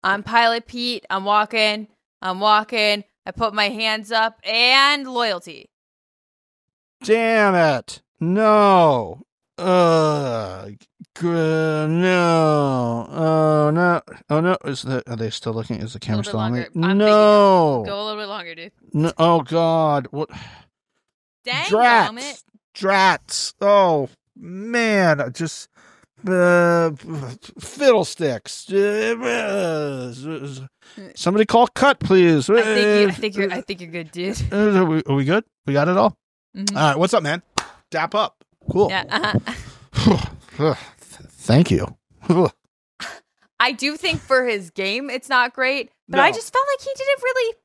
I'm Pilot Pete. I'm walking. I put my hands up and Loyalty. Damn it. No. No. Oh, no. Oh, no. Are they still looking? Is the camera still on me? No. Go a little bit longer, dude. No. Oh, God. What? Dang, Drats. Oh, man. Just... fiddlesticks. Somebody call cut, please. I think you're good, dude. Are we good? We got it all? Mm-hmm. All right, what's up, man? Dap up. Cool. Yeah, Thank you. I do think for his game, it's not great, but I just felt like he didn't really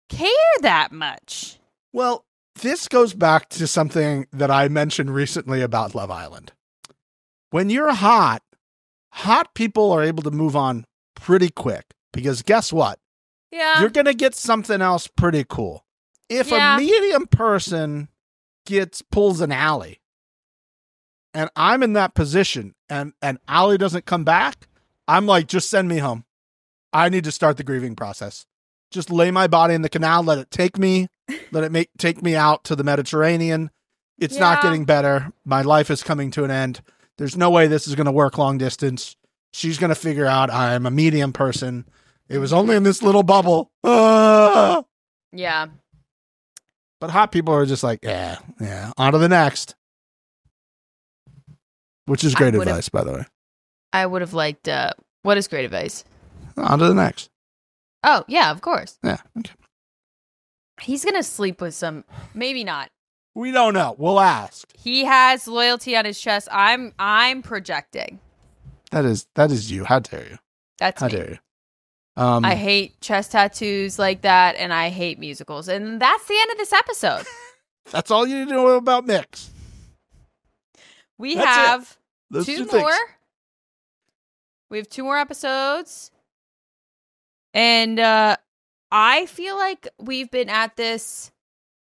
care that much. Well, this goes back to something that I mentioned recently about Love Island. When you're hot people are able to move on pretty quick because guess what? Yeah. you're going to get something else pretty cool. If Yeah. a medium person pulls an alley and I'm in that position and Allie doesn't come back, I'm like, just send me home. I need to start the grieving process. Just lay my body in the canal, let it take me out to the Mediterranean. It's not getting better. My life is coming to an end. There's no way this is going to work long distance. She's going to figure out I'm a medium person. It was only in this little bubble. Ah! Yeah. But hot people are just like, yeah, on to the next. Which is great advice, by the way. I would have liked, what is great advice? On to the next. Oh, yeah, of course. Yeah, okay. He's going to sleep with some, maybe not. We don't know. We'll ask. He has loyalty on his chest. I'm projecting. That is you. How dare you? That's How me. dare you? I hate chest tattoos like that, and I hate musicals. And that's the end of this episode. That's all you need to know about Mix. We That's have Those two things. more. We have 2 more episodes. And I feel like we've been at this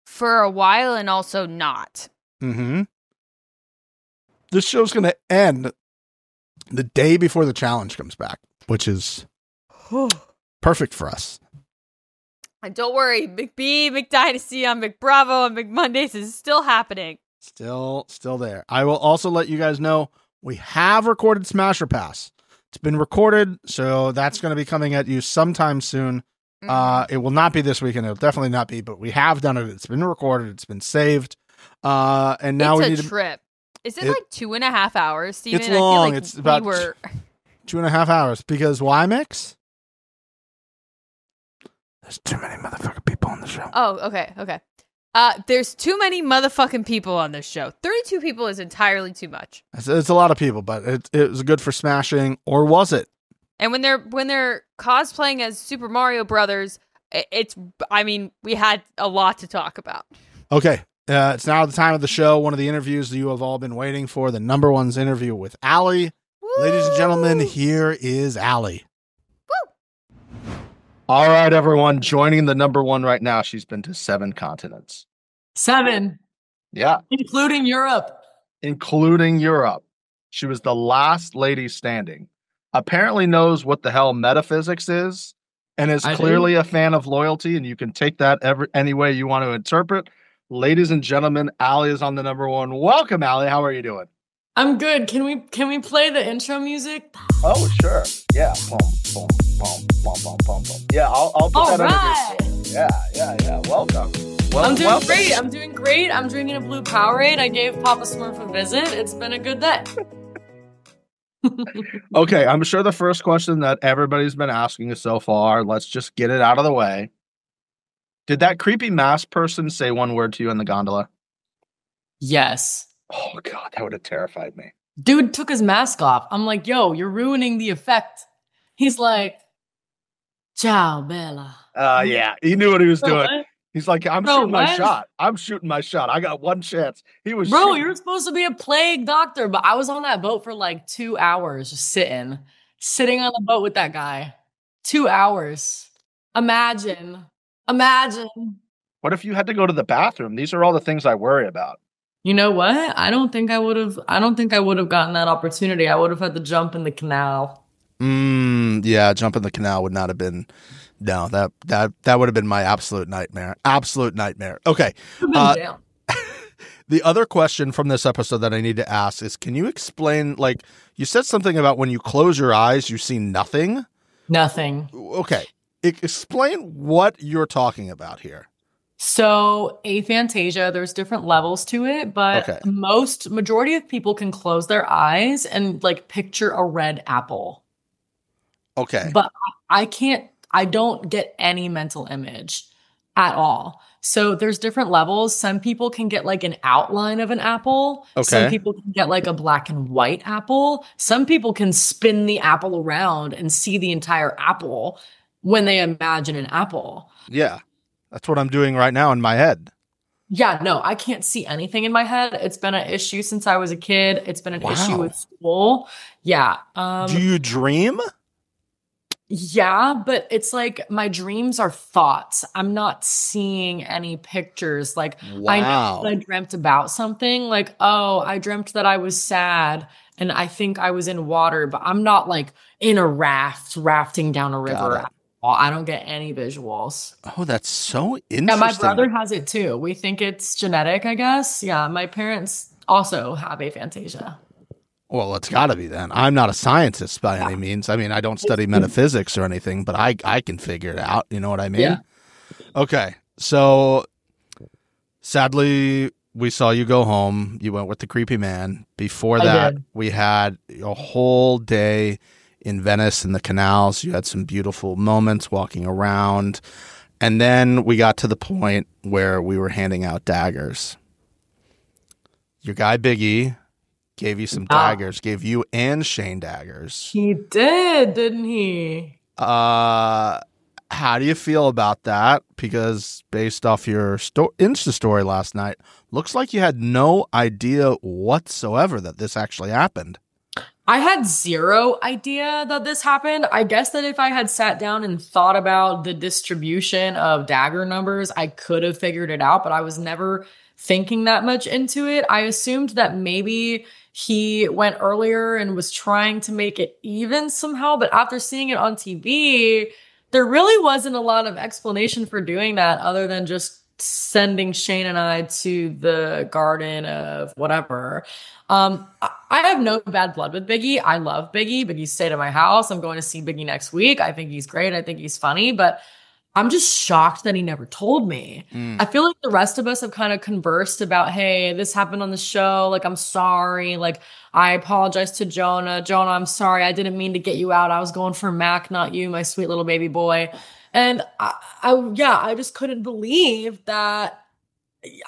for a while and also not. Mm-hmm. This show's going to end the day before the challenge comes back, which is perfect for us. And don't worry, McBee, McDynasty on McBravo and McMondays is still happening. Still there. I will also let you guys know we have recorded Smasher Pass. It's been recorded, so that's going to be coming at you sometime soon. It will not be this weekend. It'll definitely not be, but we have done it. It's been recorded. It's been saved. And now it's we need a trip. Is it like 2.5 hours, Steven? It's long. I feel like it's about 2.5 hours. Because why, Mix? There's too many motherfucking people on the show. Oh, okay. There's too many motherfucking people on this show. 32 people is entirely too much. It's a lot of people, but it was good for smashing, or was it? And when they're cosplaying as Super Mario Brothers, we had a lot to talk about. Okay. It's now the time of the show. One of the interviews that you have all been waiting for. The number one's interview with Allie. Woo! Ladies and gentlemen, here is Allie. Woo! All right, everyone. Joining the number one right now. She's been to 7 continents. 7. Yeah. Including Europe. Including Europe. She was the last lady standing. Apparently knows what the hell metaphysics is and is clearly a fan of loyalty, and you can take that any way you want to interpret. Ladies and gentlemen, Allie is on the number one. Welcome, Allie. How are you doing? I'm good. Can we play the intro music? Oh, sure. Yeah. Boom, boom, boom, boom, boom, boom, boom. Yeah, I'll put that underneath. Yeah. Welcome. I'm doing great. I'm drinking a blue Powerade. I gave Papa Smurf a visit. It's been a good day. Okay, I'm sure the first question that everybody's been asking us so far, let's just get it out of the way. Did that creepy mask person say one word to you in the gondola? Yes. Oh, God, that would have terrified me. Dude took his mask off. I'm like, yo, you're ruining the effect. He's like, ciao, Bella. Yeah, he knew what he was doing. What? He's like, I'm shooting my shot. I got one chance. He was Bro, shooting. you're supposed to be a plague doctor, but I was on that boat for like 2 hours, just sitting on the boat with that guy. 2 hours. Imagine. What if you had to go to the bathroom? These are all the things I worry about. You know what? I don't think I would have gotten that opportunity. I would have had to jump in the canal. Yeah, jump in the canal would not have been. No, that would have been my absolute nightmare. Okay. The other question from this episode that I need to ask is, can you explain, like, you said something about when you close your eyes, you see nothing? Nothing. Okay. Explain what you're talking about here. So aphantasia, there's different levels to it, but majority of people can close their eyes and like picture a red apple. Okay. But I don't get any mental image at all. So there's different levels. Some people can get like an outline of an apple. Okay. Some people can get like a black and white apple. Some people can spin the apple around and see the entire apple when they imagine an apple. Yeah. That's what I'm doing right now in my head. Yeah, no, I can't see anything in my head. It's been an issue since I was a kid. It's been an issue with school. Yeah. Do you dream? Yeah, but it's like my dreams are thoughts. I'm not seeing any pictures. Like I know Wow. that I dreamt about something. Like, oh, I dreamt that I was sad and I think I was in water, but I'm not like in a rafting down a Got river it. at all. I don't get any visuals. Oh, that's so Yeah, my interesting. brother has it too. We think it's genetic, I guess. Yeah, my parents also have aphantasia. Well, it's got to be then. I'm not a scientist by any means. I mean, I don't study metaphysics or anything, but I can figure it out. You know what I mean? Yeah. Okay. So sadly, we saw you go home. You went with the creepy man. Before I that, did. we had a whole day in Venice in the canals. You had some beautiful moments walking around. And then we got to the point where we were handing out daggers. Your guy, Biggie, gave you some daggers, gave you and Shane daggers. He did, didn't he? How do you feel about that? Because based off your Insta story last night, looks like you had no idea whatsoever that this actually happened. I had zero idea that this happened. I guess that if I had sat down and thought about the distribution of dagger numbers, I could have figured it out, but I was never thinking that much into it. I assumed that maybe he went earlier and was trying to make it even somehow, but after seeing it on TV, there really wasn't a lot of explanation for doing that other than just sending Shane and I to the garden of whatever. I have no bad blood with Biggie. I love Biggie. Biggie stayed at my house. I'm going to see Biggie next week. I think he's great. I think he's funny, but I'm just shocked that he never told me. I feel like the rest of us have kind of conversed about, hey, this happened on the show. Like, I'm sorry. Like, I apologize to Jonah. Jonah, I'm sorry. I didn't mean to get you out. I was going for Mac, not you, my sweet little baby boy. And I just couldn't believe that.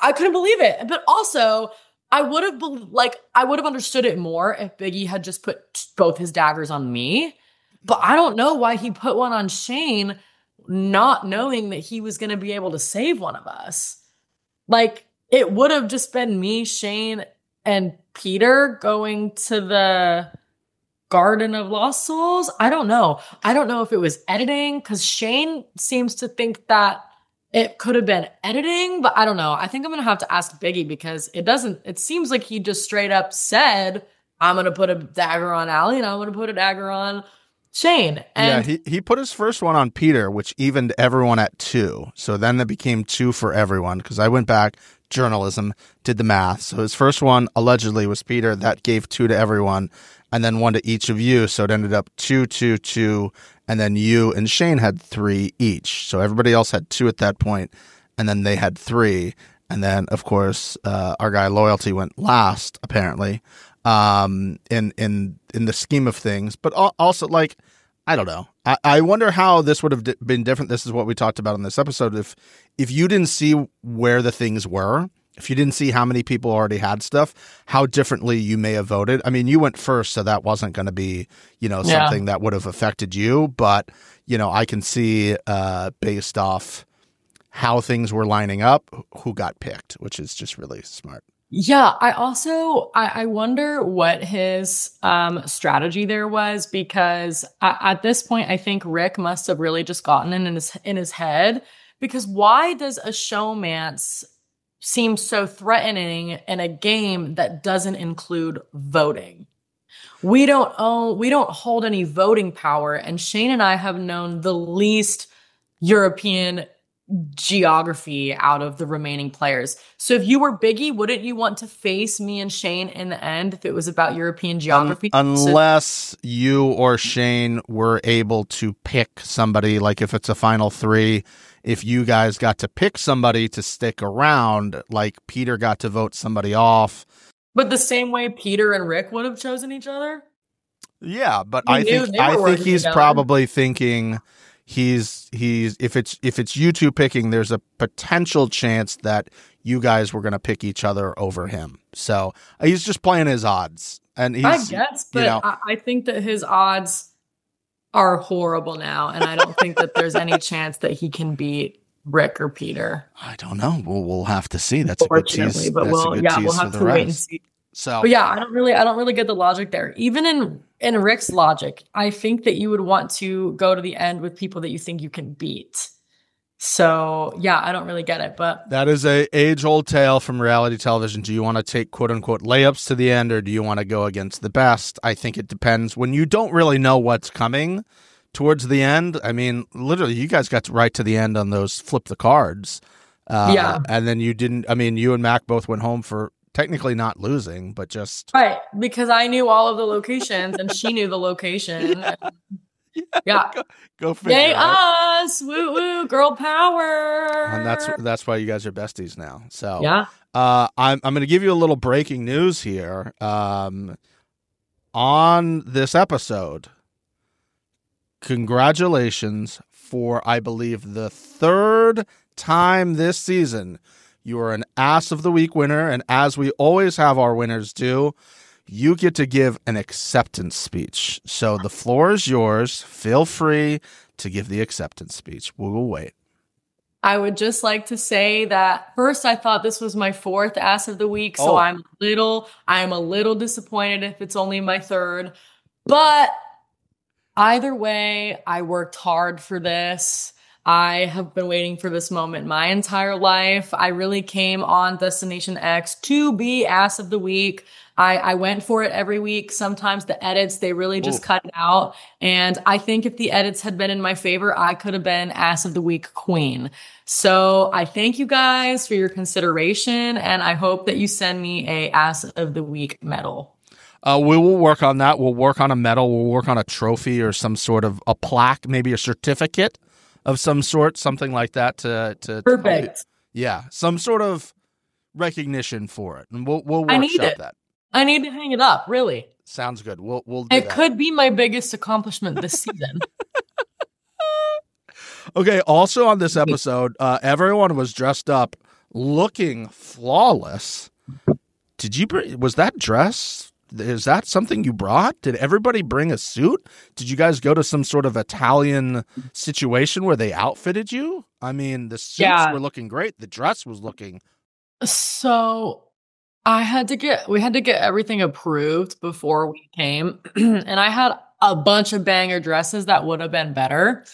I couldn't believe it. But also, I would have understood it more if Biggie had just put both his daggers on me. But I don't know why he put one on Shane, not knowing that he was going to be able to save one of us. Like, it would have just been me, Shane, and Peter going to the Garden of Lost Souls. I don't know. I don't know if it was editing, because Shane seems to think that it could have been editing, but I don't know. I think I'm going to have to ask Biggie, because it seems like he just straight up said, I'm going to put a dagger on Allie and I'm going to put a dagger on Shane. And yeah, he put his first one on Peter, which evened everyone at 2. So then it became 2 for everyone, because I went back, journalism, did the math. So his first one allegedly was Peter. That gave 2 to everyone, and then 1 to each of you. So it ended up 2, 2, 2, and then you and Shane had 3 each. So everybody else had 2 at that point, and then they had 3. And then, of course, our guy Loyalty went last, apparently, in the scheme of things. But also, like, I don't know. I wonder how this would have been different. This is what we talked about in this episode. If you didn't see where the things were, if you didn't see how many people already had stuff, how differently you may have voted. I mean, you went first, so that wasn't going to be, something that would have affected you. But, I can see based off how things were lining up, who got picked, which is just really smart. yeah, I wonder what his strategy there was, because at this point, I think Rick must have really just gotten in his head, because why does a showmance seem so threatening in a game that doesn't include voting? We don't hold any voting power, and Shane and I have known the least European geography out of the remaining players. So if you were Biggie, wouldn't you want to face me and Shane in the end if it was about European geography? Unless you or Shane were able to pick somebody, like if it's a final 3, if you guys got to pick somebody to stick around, like Peter got to vote somebody off. But the same way Peter and Rick would have chosen each other? Yeah, but We I knew think they were working he's together. probably thinking he's if it's you two picking, there's a potential chance that you guys were going to pick each other over him. So he's just playing his odds, and he's, I guess, but I think that his odds are horrible now, and I don't think that there's any chance that he can beat Rick or Peter. I don't know. We'll have to see. That's a good tease. But we'll have to wait and see. So, but yeah, I don't really get the logic there. Even in in Rick's logic, I think that you would want to go to the end with people that you think you can beat. So yeah, I don't really get it, but that is a age-old tale from reality television. Do you want to take quote-unquote layups to the end, or do you want to go against the best? I think it depends. When you don't really know what's coming towards the end, I mean, literally, you guys got right to the end on those flip the cards. Yeah. And then you didn't, I mean, you and Mac both went home for technically not losing, but just. Right, because I knew all of the locations and she knew the location. Yeah. Go figure. Yay Right? us! Woo woo! Girl power! And that's why you guys are besties now. So yeah. I'm going to give you a little breaking news here. On this episode, congratulations for, I believe, the third time this season. You are an Ass of the Week winner, and as we always have our winners do, you get to give an acceptance speech. So the floor is yours. Feel free to give the acceptance speech. We will wait. I would just like to say that first, I thought this was my fourth Ass of the Week, so I'm a little disappointed if it's only my third. But either way, I worked hard for this. I have been waiting for this moment my entire life. I really came on Destination X to be Ass of the Week. I went for it every week. Sometimes the edits, they really just cut it out. And I think if the edits had been in my favor, I could have been Ass of the Week queen. So I thank you guys for your consideration, and I hope that you send me a Ass of the Week medal. We will work on that. We'll work on a medal. We'll work on a trophy or some sort of a plaque, maybe a certificate of some sort, something like that. To Perfect. Yeah, some sort of recognition for it, and we'll workshop that. I need to hang it up. Really, sounds good. We'll do it. That. Could be my biggest accomplishment this season. Okay. Also on this episode, everyone was dressed up, looking flawless. Was that dress? Is that something you brought? Did everybody bring a suit? Did you guys go to some sort of Italian situation where they outfitted you? I mean, the suits were looking great. The dress was looking. So we had to get everything approved before we came. And I had a bunch of banger dresses that would have been better,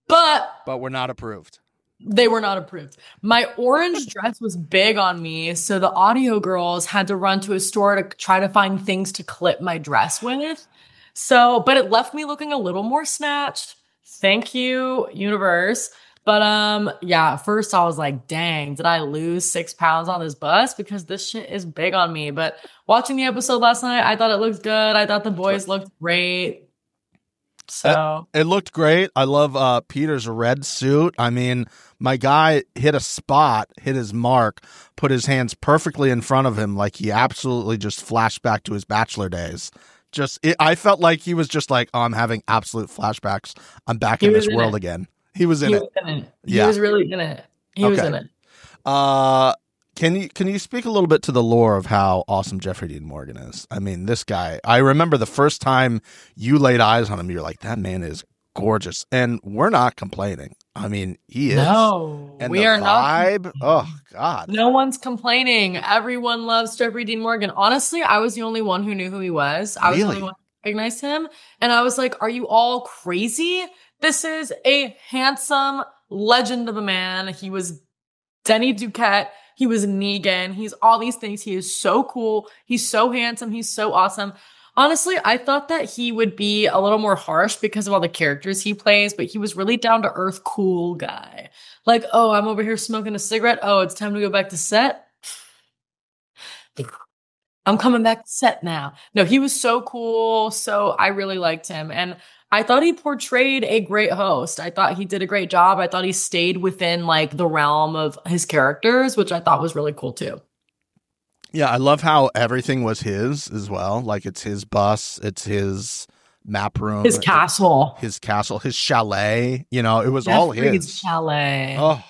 but we're not approved. They were not approved. My orange dress was big on me, so the audio girls had to run to a store to try to find things to clip my dress with. So, but it left me looking a little more snatched. Thank you, universe. But yeah, first I was like, dang, did I lose 6 pounds on this bus? Because this shit is big on me. But watching the episode last night, I thought it looked good. I thought the boys looked great. So it looked great. I love Peter's red suit. I mean, my guy hit his mark, put his hands perfectly in front of him, like he absolutely just flashed back to his bachelor days. I felt like he was just like, oh, I'm having absolute flashbacks. I'm back in this world again. He was in it. He was really in it. He was in it. Can you speak a little bit to the lore of how awesome Jeffrey Dean Morgan is? I mean, this guy, I remember the first time you laid eyes on him, you're like, that man is gorgeous. And we're not complaining. I mean, he is. No, and we are vibe, not. Oh, God. No one's complaining. Everyone loves Jeffrey Dean Morgan. Honestly, I was the only one who knew who he was. I was the only one who recognized him. And I was like, are you all crazy? This is a handsome legend of a man. He was Denny Duquette. He was Negan. He's all these things. He is so cool. He's so handsome. He's so awesome. Honestly, I thought that he would be a little more harsh because of all the characters he plays, but he was really down to earth, cool guy. Like, oh, I'm over here smoking a cigarette. Oh, it's time to go back to set. I'm coming back to set now. No, he was so cool. So I really liked him. And I thought he portrayed a great host. I thought he did a great job. I thought he stayed within like the realm of his characters, which I thought was really cool too. Yeah, I love how everything was his as well. Like it's his bus, it's his map room, his castle, his chalet. You know, it was all his chalet. Oh,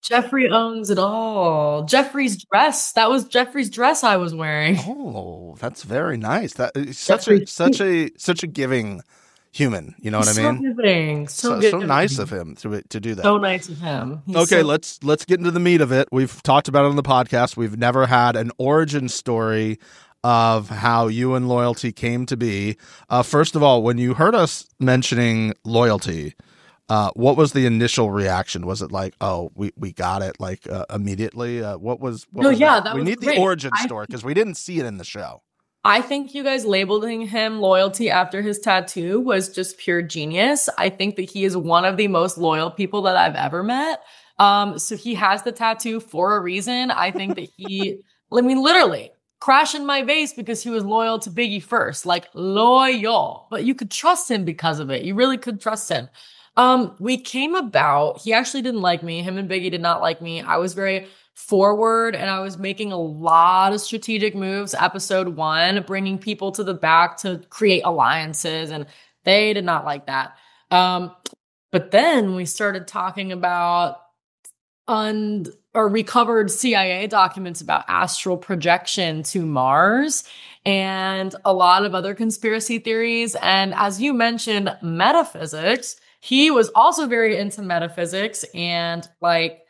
Jeffrey owns it all. Jeffrey's dress. That was Jeffrey's dress I was wearing. Oh, that's very nice. That is such a giving human. You know what I mean? Giving. So nice of him to do that. So nice of him. Okay, let's get into the meat of it. We've talked about it on the podcast. We've never had an origin story of how you and Loyalty came to be. First of all, when you heard us mentioning Loyalty, what was the initial reaction? Was it like, oh, we got it, like immediately? What was that? We need the origin story because we didn't see it in the show. I think you guys labeling him Loyalty after his tattoo was just pure genius. I think that he is one of the most loyal people that I've ever met. So he has the tattoo for a reason. I think that literally crash in my vase because he was loyal to Biggie first, like loyal, but you could trust him because of it. You really could trust him. We came about, he actually didn't like me. Him and Biggie did not like me. I was very forward and I was making a lot of strategic moves. Episode 1, bringing people to the back to create alliances, and they did not like that. But then we started talking about recovered CIA documents about astral projection to Mars and a lot of other conspiracy theories. And as you mentioned, metaphysics. He was also very into metaphysics and like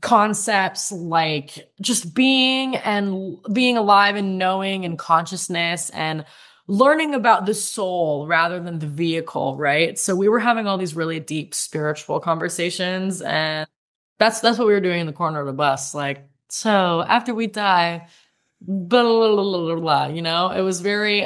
concepts like just being alive and knowing and consciousness and learning about the soul rather than the vehicle, right? So we were having all these really deep spiritual conversations, and that's what we were doing in the corner of the bus. Like, so after we die, blah, blah, blah, blah, blah, you know, it was very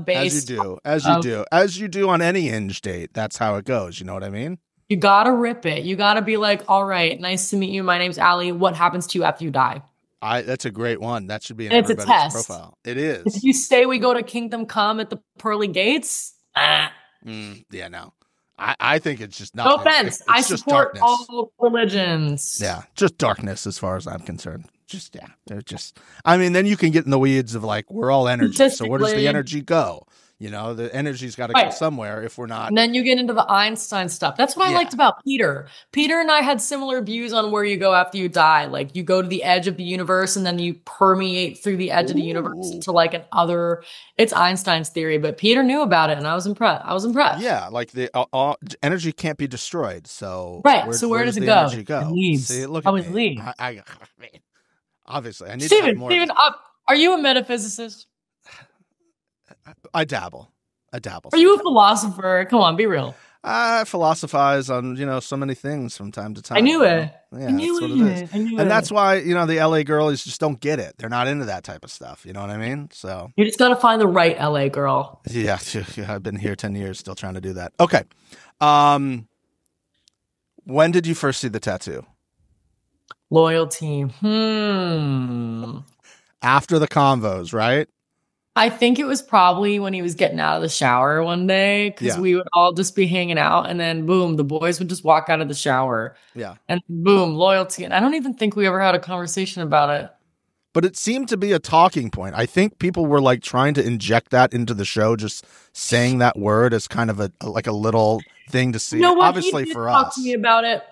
based as you do on any hinge date. That's how it goes. You know what I mean? You gotta rip it. You gotta be like, all right, nice to meet you. My name's Allie. What happens to you after you die? That's a great one. That should be in it's everybody's a test. profile. It is. If you say we go to Kingdom Come at the pearly gates, yeah, no. I think it's just not. No offense. I support darkness. all religions. Yeah, just darkness as far as I'm concerned. They're just. I mean, then you can get in the weeds of like we're all energy. So where does the energy go? You know, the energy's got to go somewhere if we're not. And then you get into the Einstein stuff. That's what I liked about Peter. Peter and I had similar views on where you go after you die. Like you go to the edge of the universe and then you permeate through the edge of the universe to like it's Einstein's theory, but Peter knew about it and I was impressed. Yeah. Like the energy can't be destroyed. So so where does it the go? Energy go? It leaves. See, look at me. Leave. Obviously I need Steven, to have more. are you a metaphysicist? I dabble. Are you a philosopher? Come on, be real. I philosophize on, so many things from time to time. I knew it. Yeah, that's what it is. And that's why, the LA girlies just don't get it. They're not into that type of stuff. You know what I mean? So you just got to find the right LA girl. Yeah, I've been here 10 years still trying to do that. Okay. When did you first see the tattoo? Loyalty. After the convos, right? I think it was probably when he was getting out of the shower one day because we would all just be hanging out and then boom, the boys would just walk out of the shower. Yeah. And boom, Loyalty. And I don't even think we ever had a conversation about it. But it seemed to be a talking point. I think people were like trying to inject that into the show, just saying that word as kind of a little thing to see. You know what? Obviously he did for talk us. To me about it.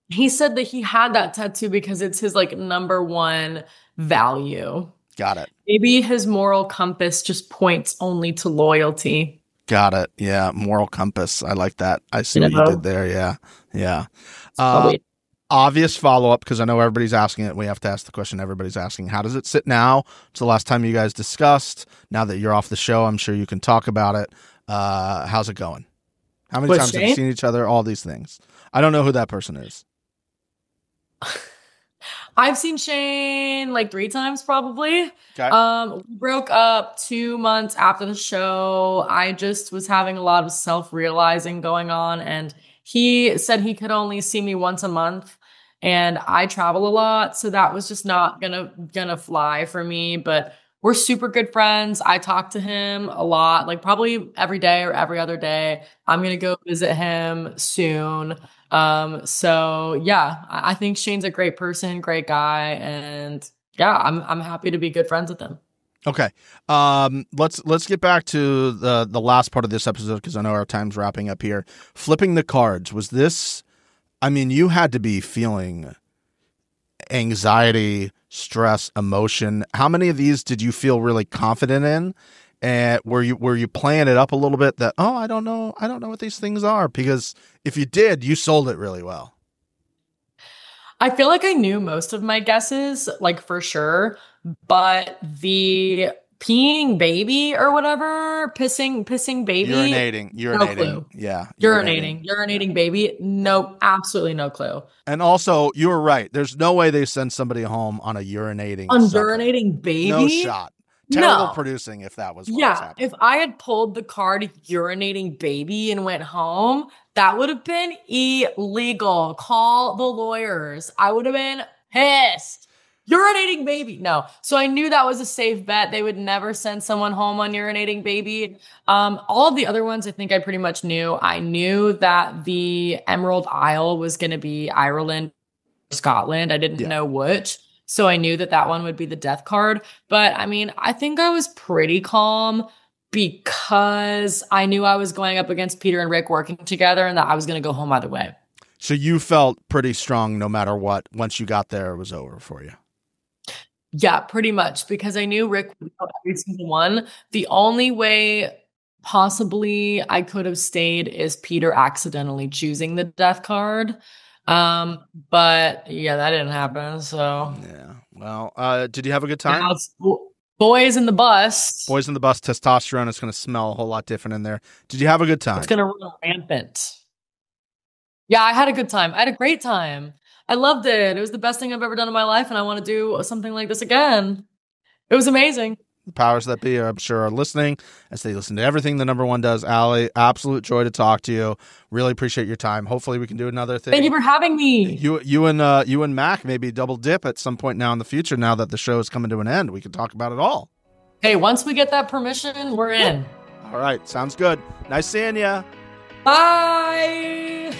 He said that he had that tattoo because it's his like number one value. Got it. Maybe his moral compass just points only to loyalty. Got it. Yeah. Moral compass. I like that. I see what you did there. Yeah. Yeah. Obvious follow-up, because I know everybody's asking it. We have to ask the question everybody's asking. How does it sit now? It's the last time you guys discussed. Now that you're off the show, I'm sure you can talk about it. How's it going? How many times have you seen each other? All these things. I don't know who that person is. I've seen Shane like 3 times probably. Okay. We broke up 2 months after the show. I just was having a lot of self-realizing going on, and he said he could only see me once a month, and I travel a lot, so that was just not gonna fly for me. But we're super good friends. I talk to him a lot, like probably every day or every other day. I'm gonna go visit him soon. So yeah, I think Shane's a great person, great guy, and yeah, I'm happy to be good friends with him. Okay. Let's get back to the last part of this episode, because I know our time's wrapping up here. Flipping the cards. Was this, I mean, you had to be feeling anxiety, stress, emotion. How many of these did you feel really confident in? And were you playing it up a little bit that, I don't know what these things are? Because if you did, you sold it really well. I feel like I knew most of my guesses, like for sure, but the peeing baby or whatever, pissing baby. Urinating. No clue. Yeah. Urinating baby. No, absolutely no clue. And also, you were right. There's no way they send somebody home on a urinating. Urinating baby? No shot. Terrible producing if that was what was happening. If I had pulled the card urinating baby and went home, that would have been illegal. Call the lawyers. I would have been pissed. Urinating baby. No. So I knew that was a safe bet. They would never send someone home on urinating baby. All of the other ones, I think I pretty much knew. I knew that the Emerald Isle was going to be Ireland, Scotland. I didn't know which. So I knew that one would be the death card. But I mean, I think I was pretty calm because I knew I was going up against Peter and Rick working together and that I was going to go home either way. So you felt pretty strong no matter what. Once you got there, it was over for you. Yeah, pretty much, because I knew Rick would know every single one. The only way possibly I could have stayed is Peter accidentally choosing the death card. But yeah, that didn't happen. So yeah. Well, did you have a good time? Now it's boys in the bus. Boys in the bus. Testosterone is going to smell a whole lot different in there. Did you have a good time? It's going to run rampant. Yeah, I had a good time. I had a great time. I loved it. It was the best thing I've ever done in my life, and I want to do something like this again. It was amazing. The powers that be, I'm sure, are listening as they listen to everything the number one does. Allie, absolute joy to talk to you. Really appreciate your time. Hopefully we can do another thing. Thank you for having me. You and Mac maybe double dip at some point now in the future. Now that the show is coming to an end, we can talk about it all. Hey, once we get that permission, we're in. All right. Sounds good. Nice seeing you. Bye.